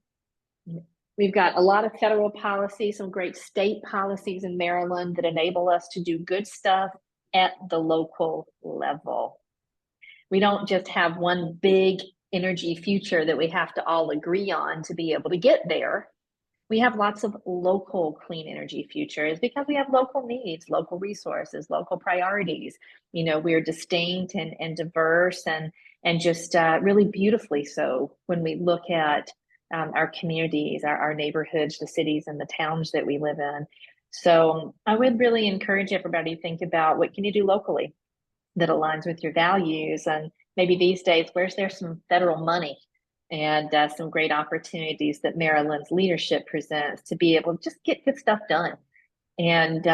We've got a lot of federal policy, some great state policies in Maryland that enable us to do good stuff at the local level. We don't just have one big energy future that we have to all agree on to be able to get there. We have lots of local clean energy futures because we have local needs, local resources, local priorities. We're distinct and diverse and just really beautifully so when we look at our communities, our neighborhoods, the cities and the towns that we live in. So I would really encourage everybody to think about, what can you do locally that aligns with your values? And maybe these days, where's there some federal money and some great opportunities that Maryland's leadership presents to be able to just get good stuff done. And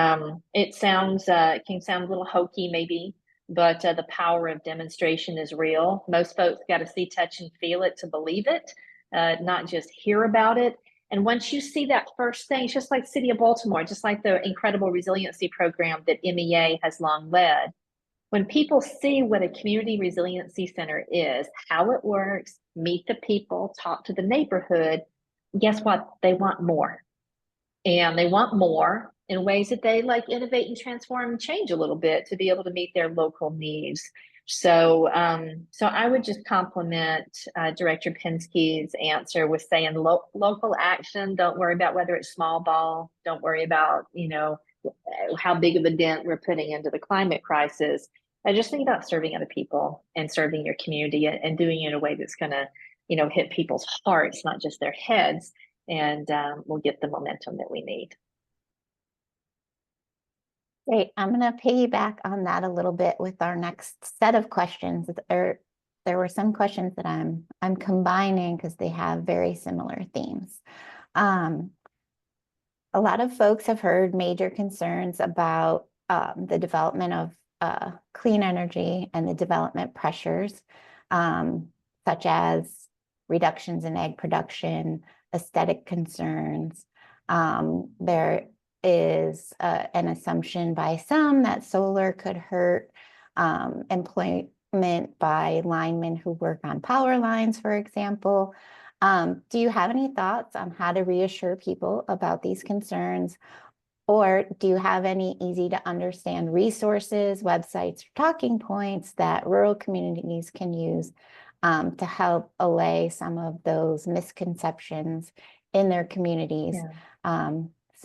it can sound a little hokey maybe, but the power of demonstration is real. Most folks got to see, touch, and feel it to believe it, not just hear about it. And once you see that first thing, it's just like City of Baltimore, just like the incredible resiliency program that MEA has long led. When people see what a community resiliency center is, how it works, meet the people, talk to the neighborhood, guess what? They want more. And they want more in ways that they like innovate and transform and change a little bit to be able to meet their local needs. So I would just compliment Director Penske's answer with saying local action. Don't worry about whether it's small ball. Don't worry about, how big of a dent we're putting into the climate crisis. I just think about serving other people and serving your community and doing it in a way that's going to, hit people's hearts, not just their heads, and we'll get the momentum that we need. Great. I'm going to piggyback on that a little bit with our next set of questions. There were some questions that I'm combining because they have very similar themes. A lot of folks have heard major concerns about the development of clean energy and the development pressures, such as reductions in egg production, aesthetic concerns. There is an assumption by some that solar could hurt employment by linemen who work on power lines, for example. Do you have any thoughts on how to reassure people about these concerns? Or do you have any easy to understand resources, websites, or talking points that rural communities can use to help allay some of those misconceptions in their communities? Yeah.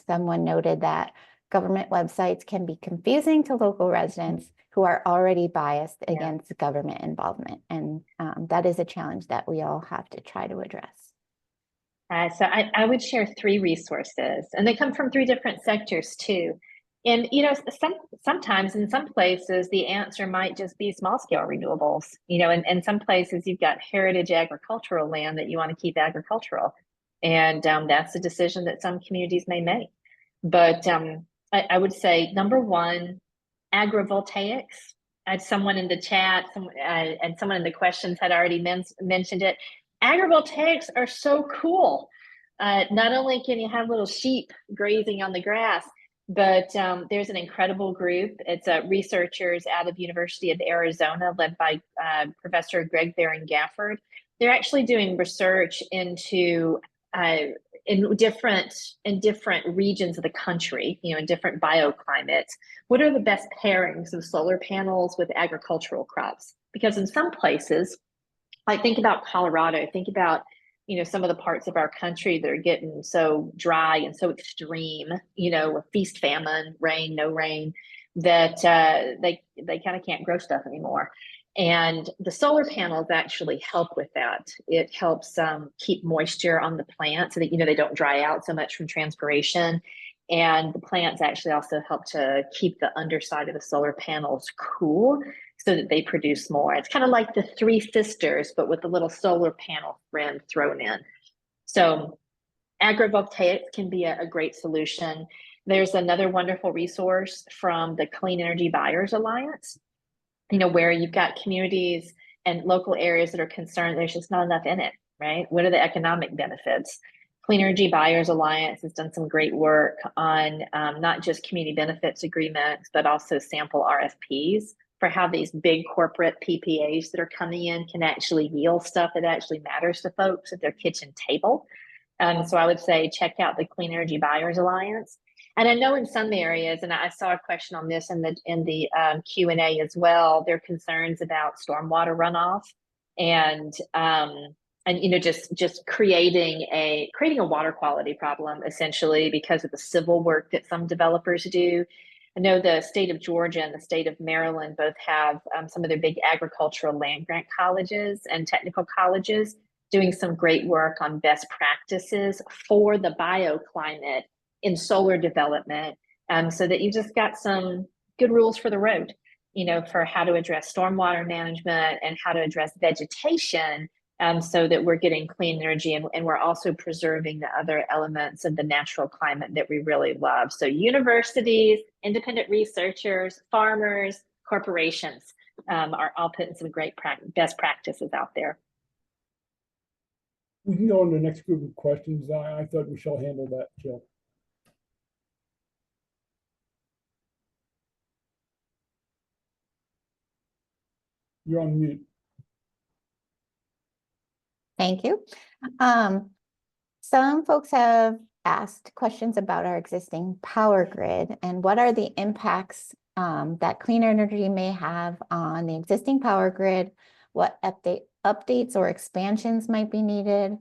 Someone noted that government websites can be confusing to local residents who are already biased against government involvement. And that is a challenge that we all have to try to address. So I would share 3 resources, and they come from 3 different sectors too. And sometimes in some places the answer might just be small scale renewables. In some places you've got heritage agricultural land that you want to keep agricultural, and that's a decision that some communities may make. But I would say number 1, agrivoltaics. I had someone in the chat, and someone in the questions had already mentioned it. Agrivoltaics are so cool. Not only can you have little sheep grazing on the grass, but there's an incredible group. It's researchers out of University of Arizona, led by Professor Greg Barron Gafford, they're actually doing research into in different regions of the country, in different bioclimates, what are the best pairings of solar panels with agricultural crops? Because in some places, like think about Colorado, think about some of the parts of our country that are getting so dry and so extreme, with feast famine, rain, no rain, that they kind of can't grow stuff anymore. And the solar panels actually help with that. It helps keep moisture on the plant so that they don't dry out so much from transpiration. And the plants actually also help to keep the underside of the solar panels cool so that they produce more. It's kind of like the Three Sisters, but with a little solar panel friend thrown in. So agrivoltaics can be a great solution. There's another wonderful resource from the Clean Energy Buyers Alliance, where you've got communities and local areas that are concerned there's just not enough in it, right? What are the economic benefits? Clean Energy Buyers Alliance has done some great work on not just community benefits agreements, but also sample RFPs for how these big corporate PPAs that are coming in can actually yield stuff that actually matters to folks at their kitchen table. So I would say check out the Clean Energy Buyers Alliance. And I know in some areas, and I saw a question on this in the Q&A as well, there are concerns about stormwater runoff and just creating a water quality problem essentially because of the civil work that some developers do. I know the state of Georgia and the state of Maryland both have some of their big agricultural land grant colleges and technical colleges doing some great work on best practices for the bioclimate in solar development, so that you just got some good rules for the road, for how to address stormwater management and how to address vegetation, so that we're getting clean energy and we're also preserving the other elements of the natural climate that we really love. So universities, independent researchers, farmers, corporations are all putting some great best practices out there. We can go on to the next group of questions. I thought Michelle handled that, Jill. You're on mute. Thank you. Some folks have asked questions about our existing power grid and what are the impacts that clean energy may have on the existing power grid, what updates or expansions might be needed.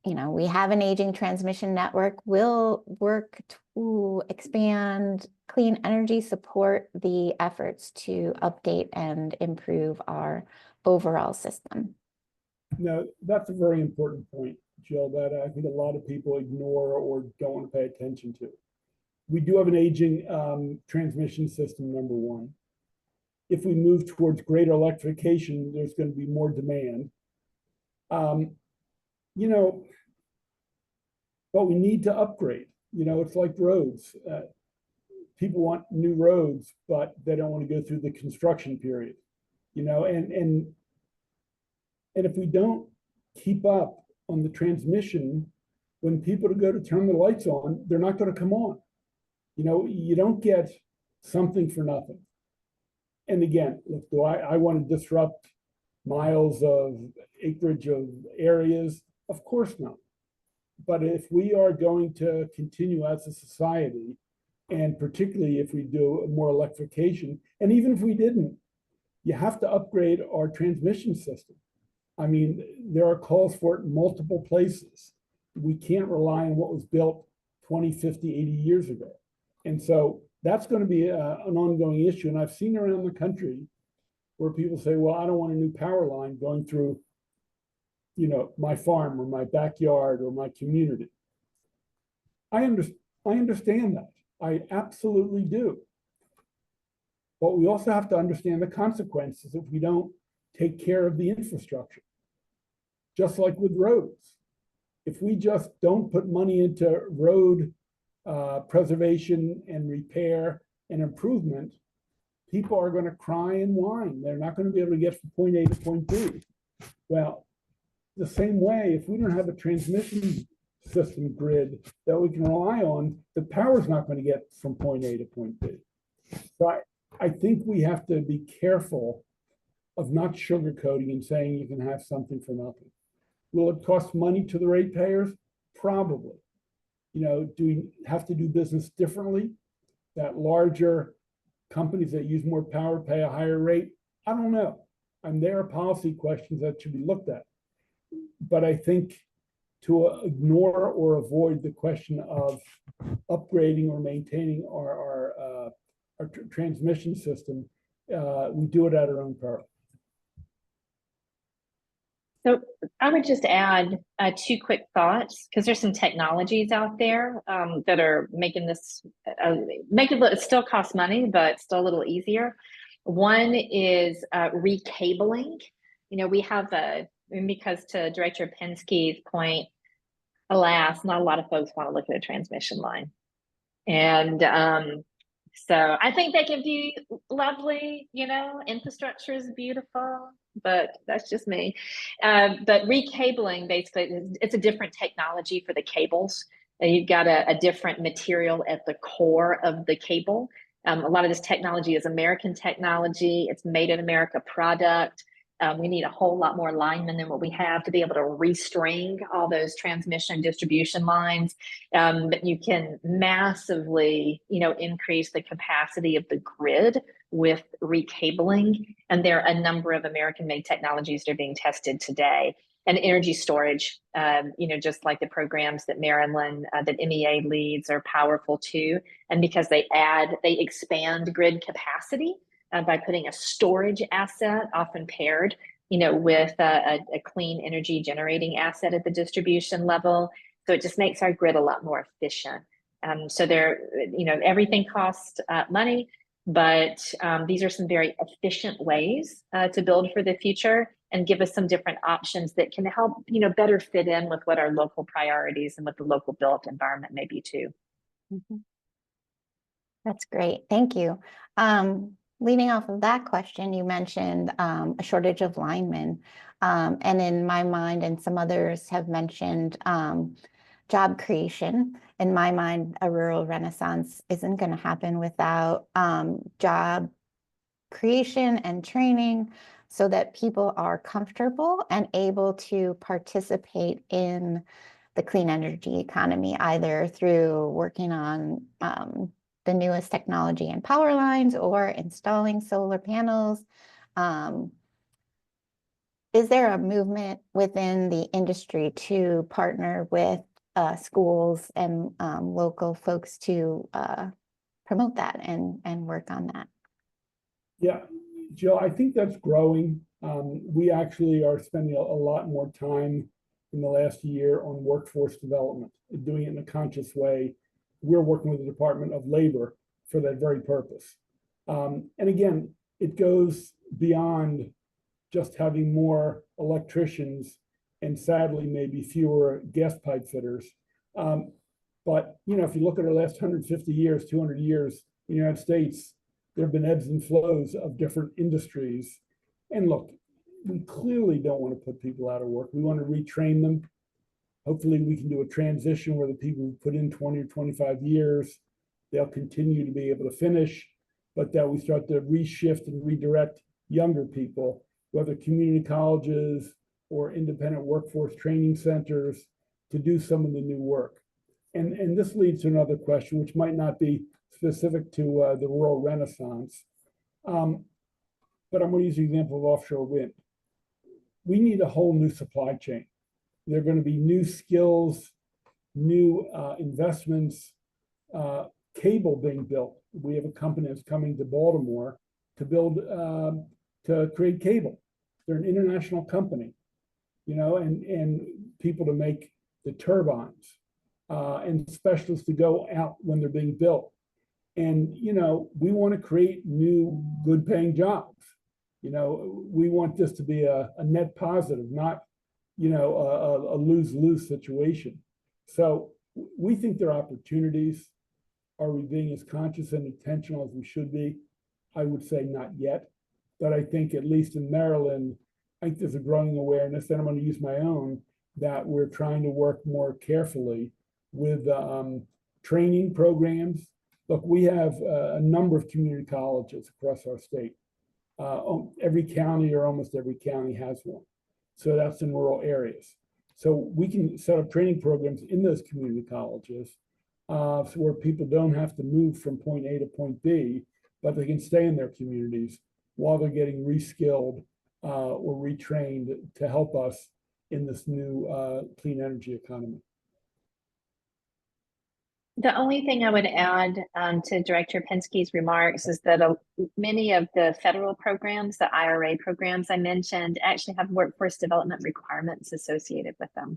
We have an aging transmission network. We'll work to expand clean energy, support the efforts to update and improve our overall system. Now, that's a very important point, Jill, that I think a lot of people ignore or don't want to pay attention to. We do have an aging transmission system, number one. If we move towards greater electrification, there's going to be more demand. But we need to upgrade. It's like roads. People want new roads, but they don't want to go through the construction period. And if we don't keep up on the transmission, when people go to turn the lights on, they're not going to come on. You don't get something for nothing. And again, look, do I want to disrupt miles of acreage of areas? Of course not. But if we are going to continue as a society, and particularly if we do more electrification, and even if we didn't, you have to upgrade our transmission system. I mean, there are calls for it in multiple places. We can't rely on what was built 20, 50, 80 years ago. And so that's going to be an ongoing issue. And I've seen around the country where people say, well, I don't want a new power line going through my farm or my backyard or my community. I understand that. I absolutely do. But we also have to understand the consequences if we don't take care of the infrastructure. Just like with roads. If we just don't put money into road preservation and repair and improvement, people are going to cry and whine. They're not going to be able to get from point A to point B. Well, the same way, if we don't have a transmission system grid that we can rely on, the power's not going to get from point A to point B. So I think we have to be careful of not sugarcoating and saying you can have something for nothing. Will it cost money to the ratepayers? Probably. Do we have to do business differently? That larger companies that use more power pay a higher rate? I don't know. And there are policy questions that should be looked at. But I think to ignore or avoid the question of upgrading or maintaining our transmission system, we do it at our own peril. So I would just add two quick thoughts, because there's some technologies out there that are making this, it still costs money, but still a little easier. One is recabling. We have because to Director Penske's point, alas, not a lot of folks want to look at a transmission line. And so I think they can be lovely, infrastructure is beautiful, but that's just me. But recabling, basically, it's a different technology for the cables. You've got a different material at the core of the cable. A lot of this technology is American technology. It's made in America product. We need a whole lot more linemen than what we have to be able to restring all those transmission distribution lines. But you can massively, increase the capacity of the grid with recabling. And there are a number of American-made technologies that are being tested today. And energy storage, just like the programs that Maryland, that MEA leads, are powerful too. And because they expand grid capacity by putting a storage asset, often paired, with a clean energy generating asset at the distribution level. So it just makes our grid a lot more efficient. So everything costs money, but these are some very efficient ways to build for the future and give us some different options that can help, better fit in with what our local priorities and what the local built environment may be too. Mm-hmm. That's great. Thank you. Leading off of that question, you mentioned a shortage of linemen. And in my mind, and some others have mentioned job creation. In my mind, a rural renaissance isn't going to happen without job creation and training so that people are comfortable and able to participate in the clean energy economy, either through working on the newest technology and power lines or installing solar panels. Is there a movement within the industry to partner with schools and local folks to promote that and work on that? Yeah, Jill, I think that's growing. We actually are spending a lot more time in the last year on workforce development, doing it in a conscious way. We're working with the Department of Labor for that very purpose. And again, it goes beyond just having more electricians and sadly maybe fewer gas pipe fitters. But if you look at our last 150 years, 200 years in the United States, there have been ebbs and flows of different industries. And look, we clearly don't want to put people out of work. We want to retrain them. Hopefully we can do a transition where the people who put in 20 or 25 years, they'll continue to be able to finish, but that we start to reshift and redirect younger people, whether community colleges or independent workforce training centers, to do some of the new work. And this leads to another question, which might not be specific to the rural renaissance, but I'm going to use the example of offshore wind. We need a whole new supply chain. There are going to be new skills, new investments, cable being built. We have a company that's coming to Baltimore to build, to create cable. They're an international company, and people to make the turbines, and specialists to go out when they're being built. And, we want to create new good paying jobs. We want this to be a net positive, not, a lose-lose situation. So we think there are opportunities. Are we being as conscious and intentional as we should be? I would say not yet, but I think at least in Maryland, I think there's a growing awareness, and I'm going to use my own, that we're trying to work more carefully with training programs. Look, we have a number of community colleges across our state. Every county or almost every county has one. So that's in rural areas. So we can set up training programs in those community colleges so where people don't have to move from point A to point B, but they can stay in their communities while they're getting reskilled or retrained to help us in this new clean energy economy. The only thing I would add to Director Penske's remarks is that many of the federal programs, the IRA programs I mentioned, actually have workforce development requirements associated with them.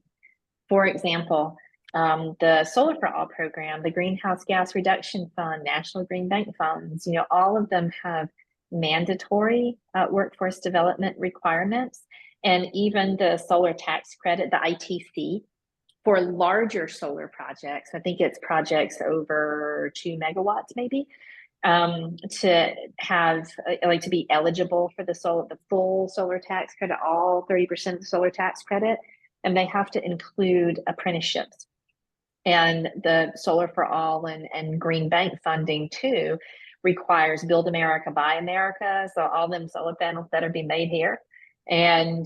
For example, the Solar for All program, the Greenhouse Gas Reduction Fund, National Green Bank funds, all of them have mandatory workforce development requirements. And even the solar tax credit, the ITC, for larger solar projects, I think it's projects over 2 megawatts maybe, to have to be eligible for the full solar tax credit, all 30% of the solar tax credit, and they have to include apprenticeships. And the Solar for All and Green Bank funding too requires Build America, Buy America, so all them solar panels that are being made here, and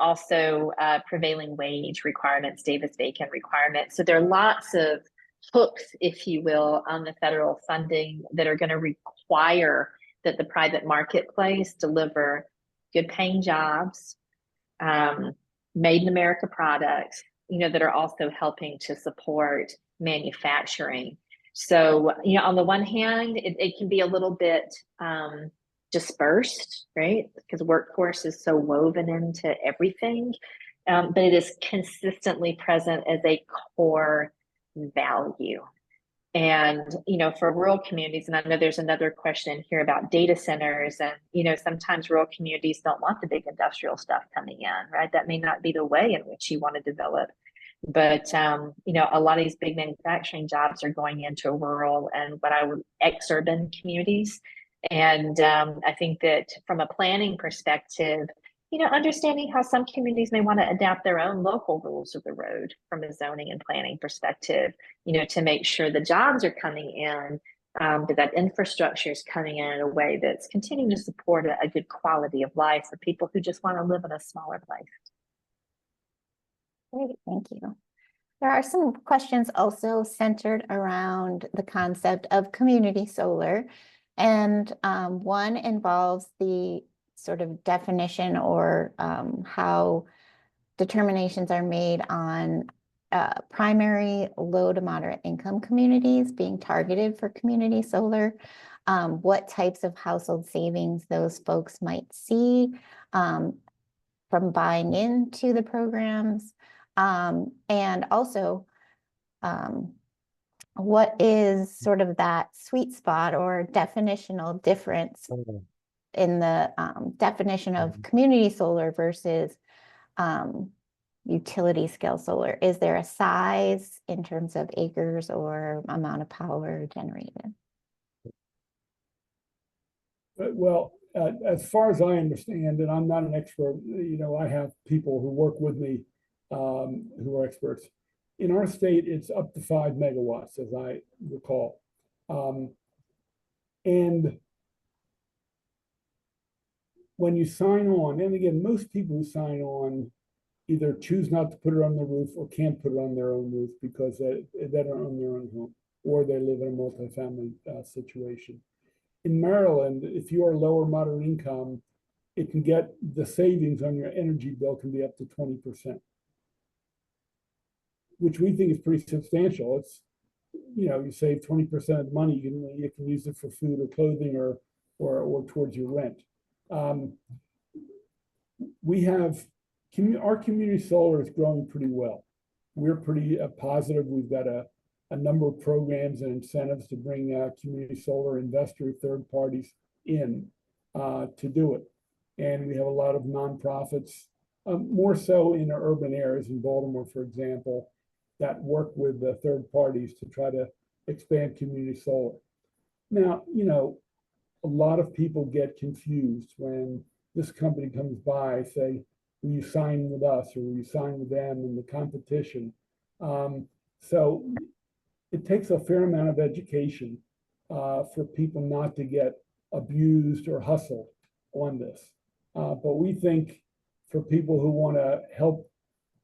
also prevailing wage requirements, Davis-Bacon requirements. So there are lots of hooks, if you will, on the federal funding that are going to require that the private marketplace deliver good paying jobs, made in America products, that are also helping to support manufacturing. So, on the one hand, it can be a little bit dispersed, right? Because workforce is so woven into everything, but it is consistently present as a core value. And, for rural communities, and I know there's another question here about data centers, and, sometimes rural communities don't want the big industrial stuff coming in, right? That may not be the way in which you want to develop. But, a lot of these big manufacturing jobs are going into rural and what I would ex-urban communities. And I think that from a planning perspective, understanding how some communities may want to adapt their own local rules of the road from a zoning and planning perspective, to make sure the jobs are coming in, that infrastructure is coming in a way that's continuing to support a good quality of life for people who just want to live in a smaller place. Great, thank you. There are some questions also centered around the concept of community solar. And one involves the sort of definition or how determinations are made on primary low to moderate income communities being targeted for community solar, what types of household savings those folks might see from buying into the programs, and also what is sort of that sweet spot or definitional difference in the definition of community solar versus utility scale solar? Is there a size in terms of acres or amount of power generated? Well, as far as I understand, and I'm not an expert, I have people who work with me who are experts. In our state, it's up to 5 megawatts, as I recall. And when you sign on, and again, most people who sign on either choose not to put it on the roof or can't put it on their own roof because they don't own their own home, or they live in a multifamily situation. In Maryland, if you are lower moderate income, it can get the savings on your energy bill can be up to 20%, which we think is pretty substantial. It's, you save 20% of the money, you can use it for food or clothing or towards your rent. We have our community solar is growing pretty well. We're pretty positive. We've got a number of programs and incentives to bring community solar investor third parties in to do it. And we have a lot of nonprofits, more so in urban areas in Baltimore, for example, that work with the third parties to try to expand community solar. Now, a lot of people get confused when this company comes by, say, will you sign with us or will you sign with them in the competition? So it takes a fair amount of education for people not to get abused or hustled on this. But we think for people who want to help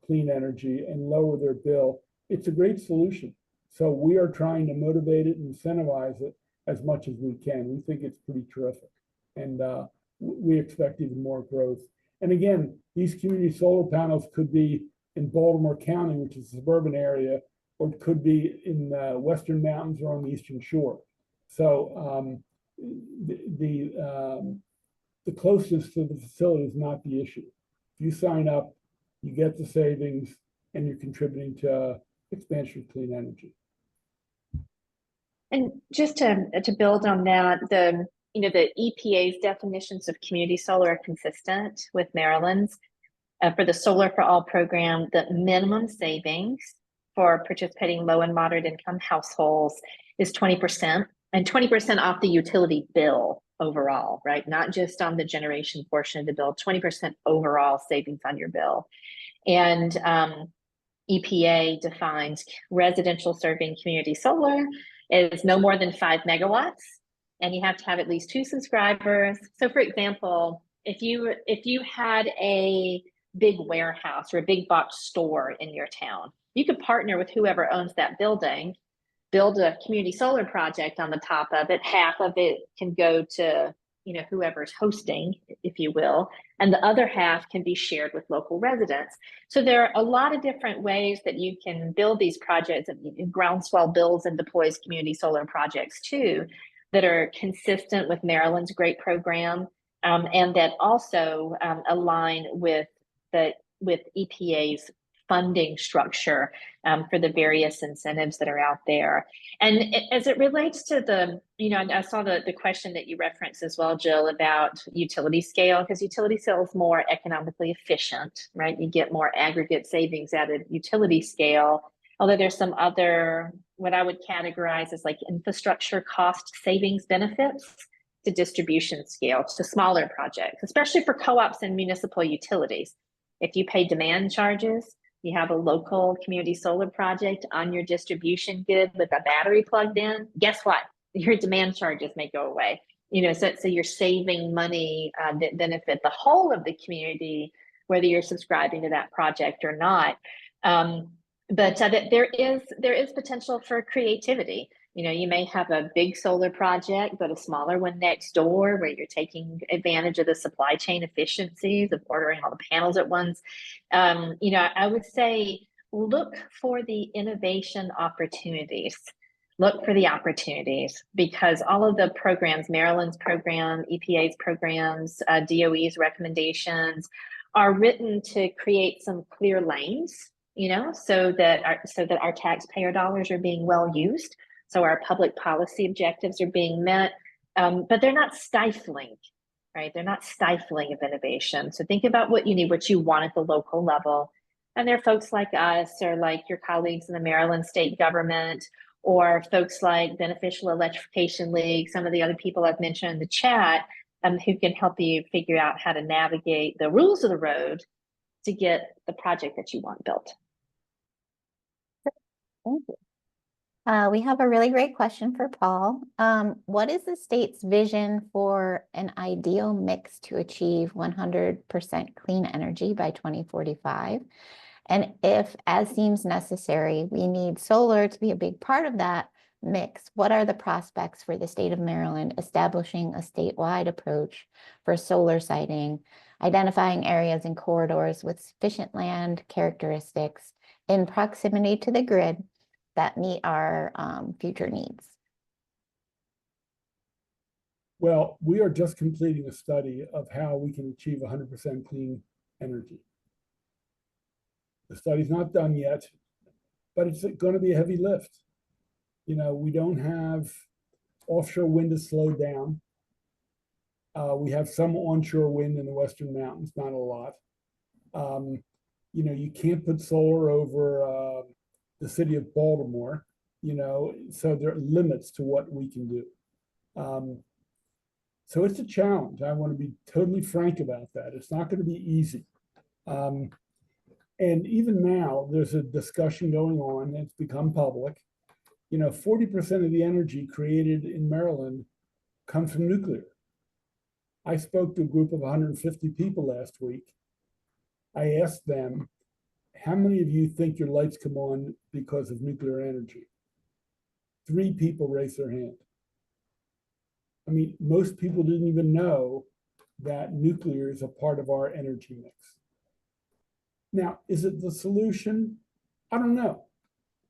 clean energy and lower their bill, it's a great solution. So we are trying to motivate it and incentivize it as much as we can. We think it's pretty terrific. And we expect even more growth. And again, these community solar panels could be in Baltimore County, which is a suburban area, or it could be in the Western Mountains or on the Eastern Shore. So the closeness to the facility is not the issue. If you sign up, you get the savings, and you're contributing to expansion of clean energy. And just to build on that, the EPA's definitions of community solar are consistent with Maryland's. For the Solar for All program, the minimum savings for participating low and moderate income households is 20%, and 20% off the utility bill overall, right? Not just on the generation portion of the bill, 20% overall savings on your bill. And EPA defines residential serving community solar is no more than 5 megawatts, and you have to have at least 2 subscribers. So for example, if you had a big warehouse or a big box store in your town, you could partner with whoever owns that building, build a community solar project on the top of it. Half of it can go to whoever's hosting, if you will, and the other half can be shared with local residents. So there are a lot of different ways that you can build these projects. Groundswell builds and deploys community solar projects too, that are consistent with Maryland's great program, and that also align with EPA's funding structure for the various incentives that are out there. And as it relates to I saw the question that you referenced as well, Jill, about utility scale, because utility scale is more economically efficient, right? You get more aggregate savings out of utility scale, although there's some other, what I would categorize as like infrastructure cost savings benefits to distribution scale, to smaller projects, especially for co-ops and municipal utilities. If you pay demand charges, you have a local community solar project on your distribution grid with a battery plugged in, guess what? Your demand charges may go away. So you're saving money that benefit the whole of the community, whether you're subscribing to that project or not. But there is potential for creativity. You may have a big solar project, but a smaller one next door where you're taking advantage of the supply chain efficiencies of ordering all the panels at once. I would say look for the innovation opportunities. Look for the opportunities, because all of the programs, Maryland's program, EPA's programs, DOE's recommendations are written to create some clear lanes, so that our taxpayer dollars are being well used. So our public policy objectives are being met, but they're not stifling, right? They're not stifling of innovation. So think about what you need, what you want at the local level. And there are folks like us, or like your colleagues in the Maryland state government, or folks like Beneficial Electrification League, some of the other people I've mentioned in the chat, who can help you figure out how to navigate the rules of the road to get the project that you want built. Thank you. We have a really great question for Paul. What is the state's vision for an ideal mix to achieve 100% clean energy by 2045? And if, as seems necessary, we need solar to be a big part of that mix, what are the prospects for the state of Maryland establishing a statewide approach for solar siting, identifying areas and corridors with sufficient land characteristics in proximity to the grid that meet our future needs? Well, we are just completing a study of how we can achieve 100% clean energy. The study's not done yet, but it's going to be a heavy lift. We don't have offshore wind to slow down. We have some onshore wind in the Western Mountains, not a lot. You can't put solar over the city of Baltimore, so there are limits to what we can do. So it's a challenge. I want to be totally frank about that. It's not going to be easy. And even now, there's a discussion going on that's become public. 40% of the energy created in Maryland comes from nuclear. I spoke to a group of 150 people last week. I asked them, how many of you think your lights come on because of nuclear energy? 3 people raised their hand. I mean, most people didn't even know that nuclear is a part of our energy mix. Now, is it the solution? I don't know.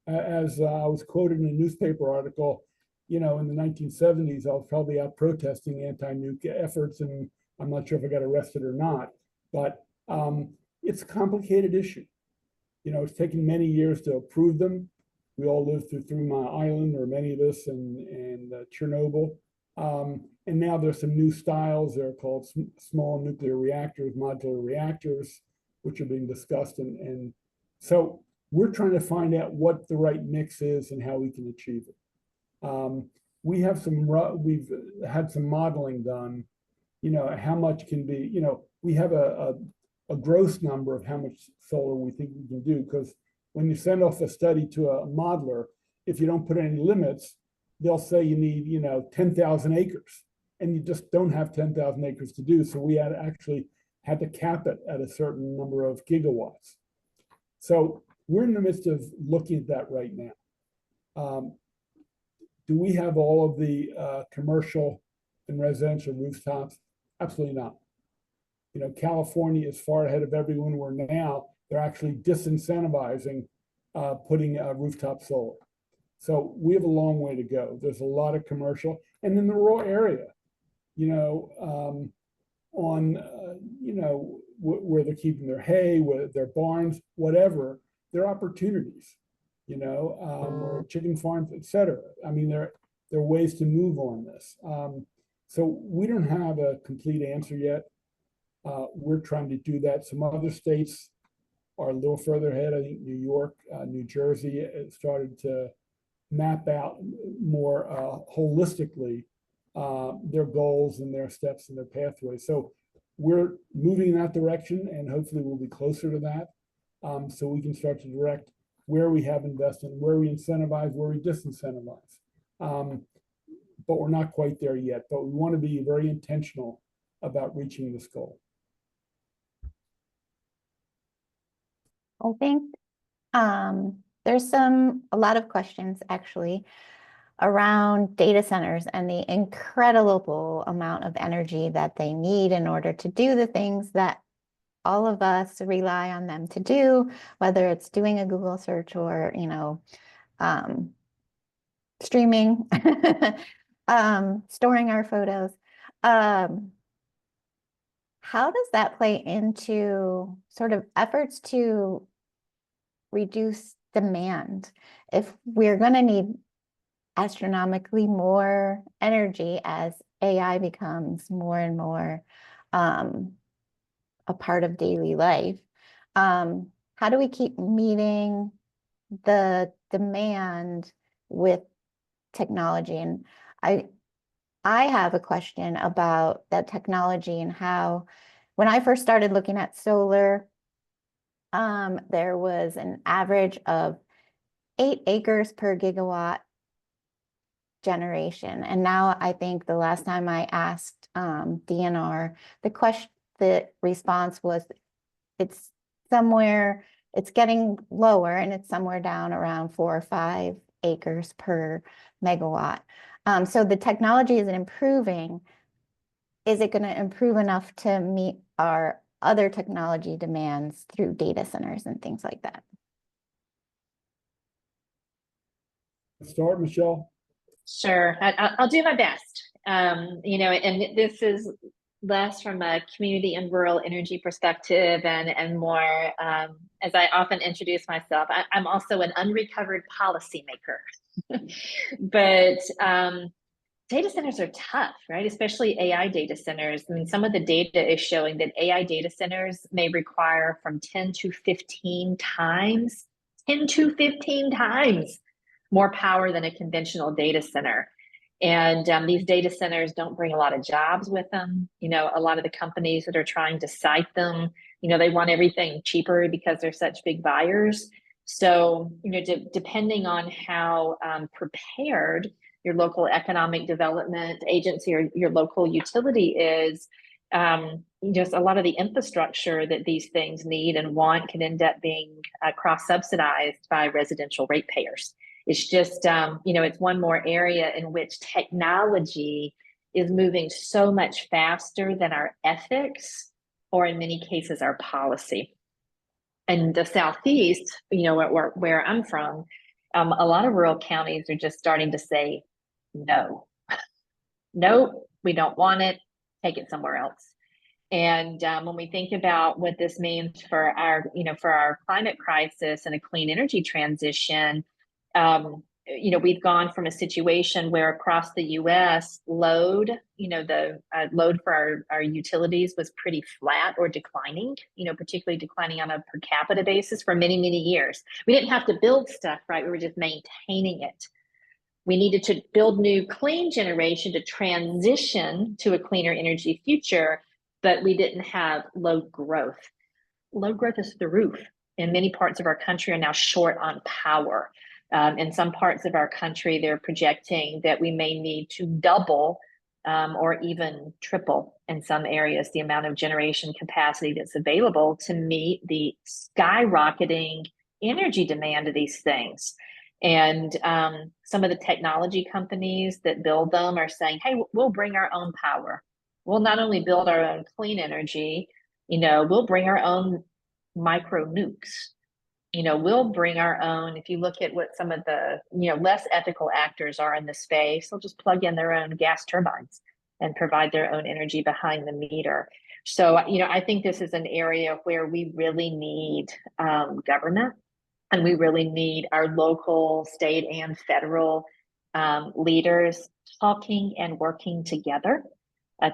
As I was quoted in a newspaper article, in the 1970s, I was probably out protesting anti-nuke efforts, and I'm not sure if I got arrested or not. But it's a complicated issue. It's taken many years to approve them. We all lived through 3 Mile Island, or many of us, and Chernobyl. And now there's some new styles. They're called small nuclear reactors, modular reactors, which are being discussed. And so we're trying to find out what the right mix is and how we can achieve it. We've had some modeling done, how much can be, we have a gross number of how much solar we think we can do, because when you send off a study to a modeler, if you don't put any limits, they'll say you need, 10,000 acres, and you just don't have 10,000 acres to do. So we actually had to cap it at a certain number of gigawatts. So we're in the midst of looking at that right now. Do we have all of the commercial and residential rooftops? Absolutely not. California is far ahead of everyone, where now they're actually disincentivizing putting rooftop solar. So we have a long way to go. There's a lot of commercial, and in the rural area, where they're keeping their hay, where their barns, whatever, there are opportunities, or chicken farms, et cetera. I mean, there are ways to move on this. So we don't have a complete answer yet. We're trying to do that. Some other states are a little further ahead. I think New York, New Jersey started to map out more holistically their goals and their steps and their pathways. So we're moving in that direction, and hopefully we'll be closer to that, so we can start to direct where we have invested, where we incentivize, where we disincentivize. But we're not quite there yet, but we want to be very intentional about reaching this goal. I think there's a lot of questions actually around data centers and the incredible amount of energy that they need in order to do the things that all of us rely on them to do, whether it's doing a Google search or, streaming, storing our photos. How does that play into sort of efforts to reduce demand? If we're going to need astronomically more energy as AI becomes more and more a part of daily life, how do we keep meeting the demand with technology? And I have a question about that technology and how, when I first started looking at solar, there was an average of 8 acres per gigawatt generation. And now I think the last time I asked DNR, the response was it's getting lower, and it's somewhere down around 4 or 5 acres per megawatt. So the technology is improving. Is it going to improve enough to meet our other technology demands through data centers and things like that? Start, Michelle. Sure, I'll do my best. And this is less from a community and rural energy perspective and more, as I often introduce myself, I'm also an unrecovered policymaker. But data centers are tough, right? Especially AI data centers. I mean, some of the data is showing that AI data centers may require from 10 to 15 times more power than a conventional data center. And these data centers don't bring a lot of jobs with them. A lot of the companies that are trying to site them, they want everything cheaper because they're such big buyers. So, depending on how prepared your local economic development agency or your local utility is, just a lot of the infrastructure that these things need and want can end up being cross-subsidized by residential ratepayers. It's just, it's one more area in which technology is moving so much faster than our ethics, or in many cases, our policy. And the Southeast, where I'm from, a lot of rural counties are just starting to say, no, no, we don't want it, take it somewhere else. And when we think about what this means for our climate crisis and a clean energy transition, we've gone from a situation where across the U.S. load, the load for our utilities was pretty flat or declining, particularly declining on a per capita basis for many, many years. We didn't have to build stuff, right? We were just maintaining it. We needed to build new clean generation to transition to a cleaner energy future, but we didn't have load growth. Load growth is through the roof, and many parts of our country are now short on power. In some parts of our country, they're projecting that we may need to double or even triple in some areas the amount of generation capacity that's available to meet the skyrocketing energy demand of these things. And some of the technology companies that build them are saying, hey, we'll bring our own power. We'll not only build our own clean energy, we'll bring our own micro nukes. We'll bring our own, if you look at what some of the, less ethical actors are in the space, they'll just plug in their own gas turbines and provide their own energy behind the meter. So, I think this is an area where we really need government, and we really need our local, state, and federal leaders talking and working together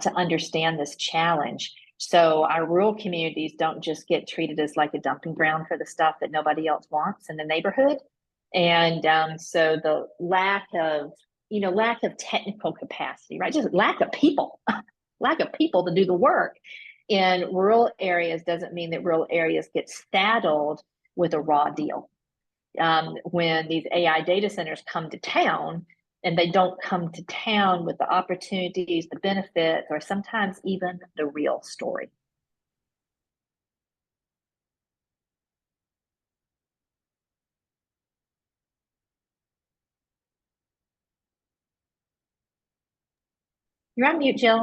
to understand this challenge. So our rural communities don't just get treated as like a dumping ground for the stuff that nobody else wants in the neighborhood. And so the lack of technical capacity, right? Just lack of people, to do the work in rural areas doesn't mean that rural areas get saddled with a raw deal. When these AI data centers come to town, and they don't come to town with the opportunities, the benefits, or sometimes even the real story. You're on mute, Jill.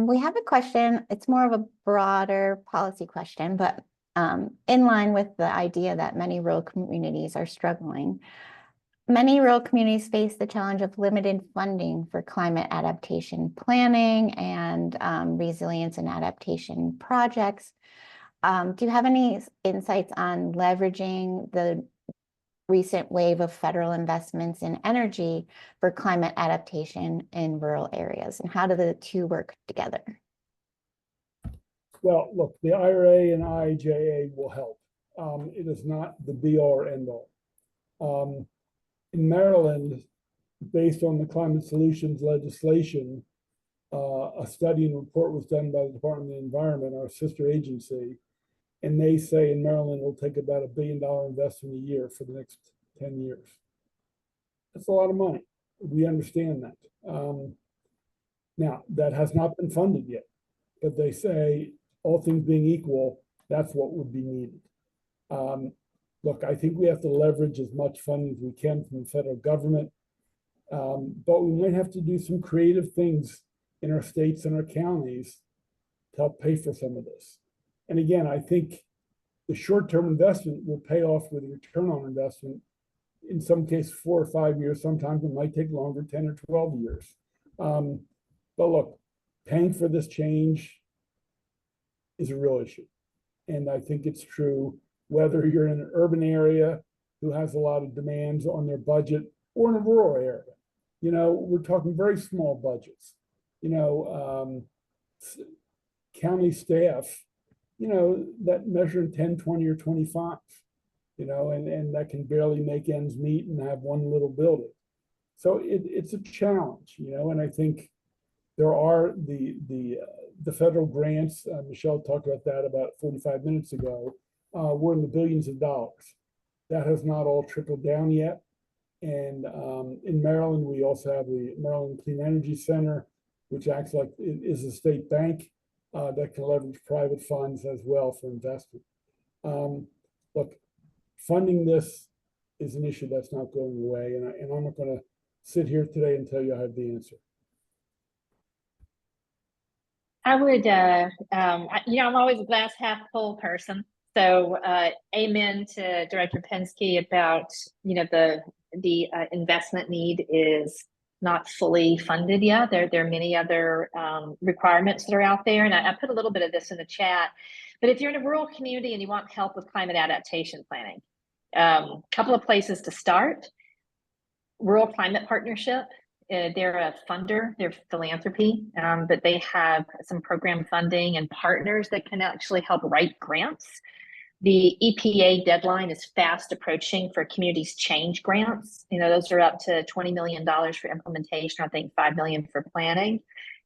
We have a question. It's more of a broader policy question, but in line with the idea that many rural communities are struggling. Many rural communities face the challenge of limited funding for climate adaptation planning and resilience and adaptation projects. Do you have any insights on leveraging the recent wave of federal investments in energy for climate adaptation in rural areas, and how do the two work together? Well, look, the IRA and IIJA will help. It is not the be-all or end-all. In Maryland, based on the climate solutions legislation, a study and report was done by the Department of the Environment, our sister agency, and they say in Maryland it'll take about $1 billion investment a year for the next 10 years. That's a lot of money. We understand that. Now, that has not been funded yet, but they say, all things being equal, that's what would be needed. Look, I think we have to leverage as much funding as we can from the federal government, but we might have to do some creative things in our states and our counties to help pay for some of this. And again, I think the short-term investment will pay off with a return on investment, in some cases 4 or 5 years, sometimes it might take longer, 10 or 12 years. But look, paying for this change is a real issue. And I think it's true whether you're in an urban area who has a lot of demands on their budget or in a rural area. We're talking very small budgets. County staff, that measure in 10, 20, or 25, and that can barely make ends meet and have one little building. So it's a challenge, and I think there are the federal grants. Michelle talked about that about 45 minutes ago. We're in the billions of dollars. That has not all trickled down yet. And in Maryland, we also have the Maryland Clean Energy Center, which acts like it is a state bank that can leverage private funds as well for investment. Look, funding this is an issue that's not going away, and I'm not going to sit here today and tell you I have the answer. I would, I'm always a glass half full person. So amen to Director Penske about, the investment need is not fully funded yet. There are many other requirements that are out there. And I put a little bit of this in the chat. But if you're in a rural community and you want help with climate adaptation planning, a couple of places to start. Rural Climate Partnership. They're a funder, they're philanthropy, but they have some program funding and partners that can actually help write grants. The EPA deadline is fast approaching for communities change grants. Those are up to $20 million for implementation, I think $5 million for planning.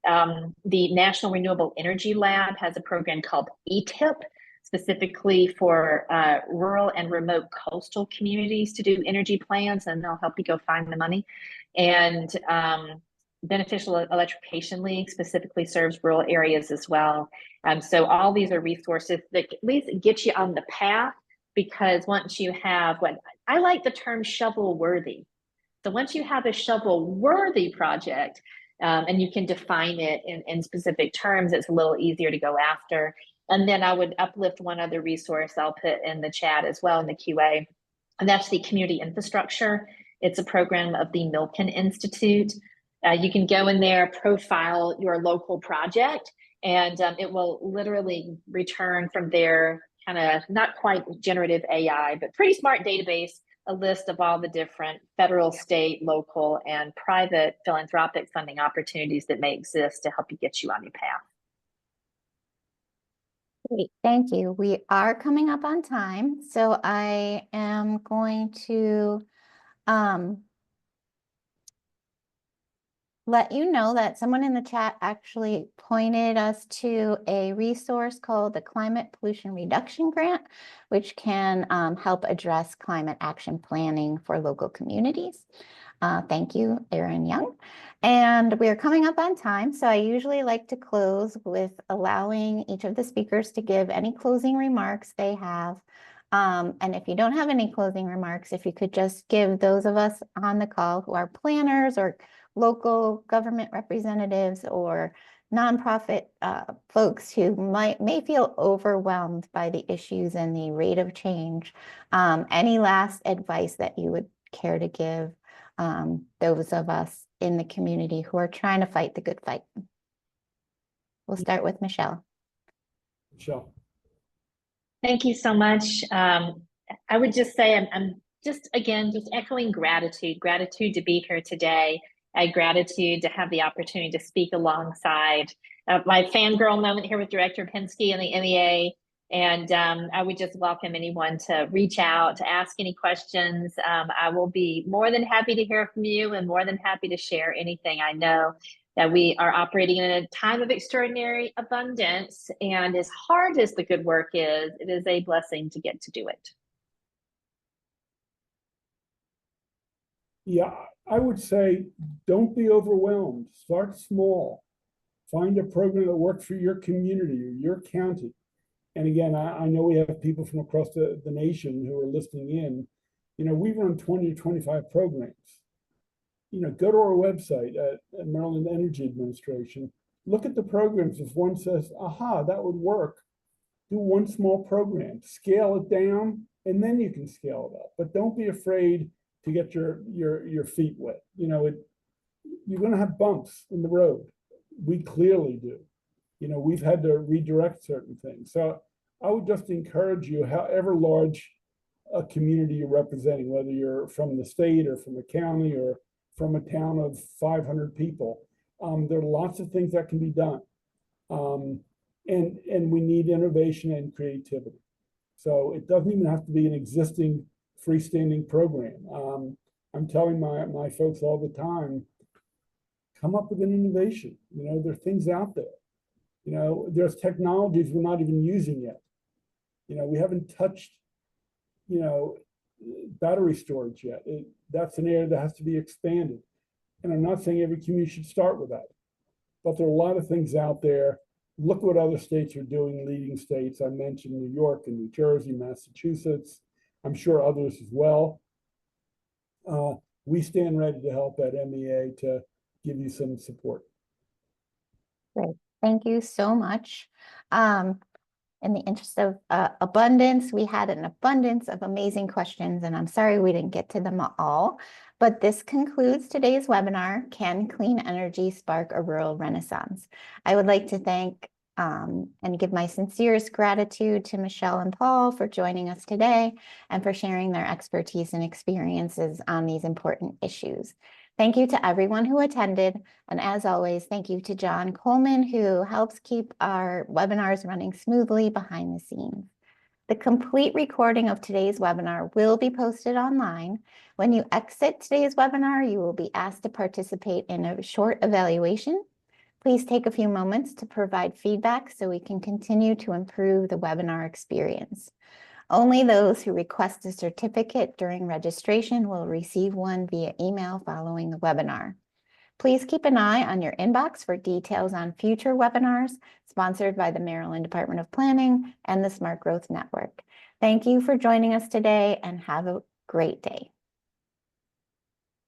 The National Renewable Energy Lab has a program called ETIP, specifically for rural and remote coastal communities to do energy plans, and they'll help you go find the money. And Beneficial Electrification League specifically serves rural areas as well. So all these are resources that at least get you on the path, because once you have what I like the term shovel worthy. So once you have a shovel worthy project, and you can define it in specific terms, it's a little easier to go after. And then I would uplift one other resource I'll put in the chat as well in the QA, and that's the Community Infrastructure. It's a program of the Milken Institute. You can go in there, profile your local project, and it will literally return from their kind of not quite generative AI, but pretty smart database, a list of all the different federal, state, local, and private philanthropic funding opportunities that may exist to help you get you on your path. Great, thank you. We are coming up on time, so I am going to let you know that someone in the chat actually pointed us to a resource called the Climate Pollution Reduction Grant, which can help address climate action planning for local communities. Thank you, Aaron Young. And we're coming up on time, so I usually like to close with allowing each of the speakers to give any closing remarks they have. And if you don't have any closing remarks, if you could just give those of us on the call who are planners or local government representatives or nonprofit folks who may feel overwhelmed by the issues and the rate of change, any last advice that you would care to give those of us in the community who are trying to fight the good fight? We'll start with Michelle. Michelle. Thank you so much. I would just say I'm just echoing gratitude to be here today. Gratitude to have the opportunity to speak alongside my fangirl moment here with Director Penske and the MEA. And I would just welcome anyone to reach out, to ask any questions. I will be more than happy to hear from you and more than happy to share anything. I know that we are operating in a time of extraordinary abundance, and as hard as the good work is, it is a blessing to get to do it. Yeah, I would say don't be overwhelmed. Start small. Find a program that works for your community or your county. And again, I know we have people from across the nation who are listening in. We run 20 to 25 programs. Go to our website at Maryland Energy Administration. Look at the programs. If one says, aha, that would work, do one small program, scale it down, and then you can scale it up. But don't be afraid to get your feet wet. You're going to have bumps in the road. We clearly do. We've had to redirect certain things. So I would just encourage you, however large a community you're representing, whether you're from the state or from a county or from a town of 500 people, there are lots of things that can be done. And we need innovation and creativity. So it doesn't even have to be an existing freestanding program. I'm telling my folks all the time, come up with an innovation. There are things out there. There's technologies we're not even using yet. We haven't touched, battery storage yet. That's an area that has to be expanded. And I'm not saying every community should start with that, but there are a lot of things out there. Look what other states are doing, leading states. I mentioned New York and New Jersey, Massachusetts. I'm sure others as well. We stand ready to help at MEA to give you some support. Great. Thank you so much. In the interest of abundance, we had an abundance of amazing questions, and I'm sorry we didn't get to them all. But this concludes today's webinar, Can Clean Energy Spark a Rural Renaissance? I would like to thank and give my sincerest gratitude to Michelle and Paul for joining us today and for sharing their expertise and experiences on these important issues. Thank you to everyone who attended. And as always, thank you to John Coleman, who helps keep our webinars running smoothly behind the scenes. The complete recording of today's webinar will be posted online. When you exit today's webinar, you will be asked to participate in a short evaluation. Please take a few moments to provide feedback so we can continue to improve the webinar experience. Only those who request a certificate during registration will receive one via email following the webinar. Please keep an eye on your inbox for details on future webinars sponsored by the Maryland Department of Planning and the Smart Growth Network. Thank you for joining us today and have a great day.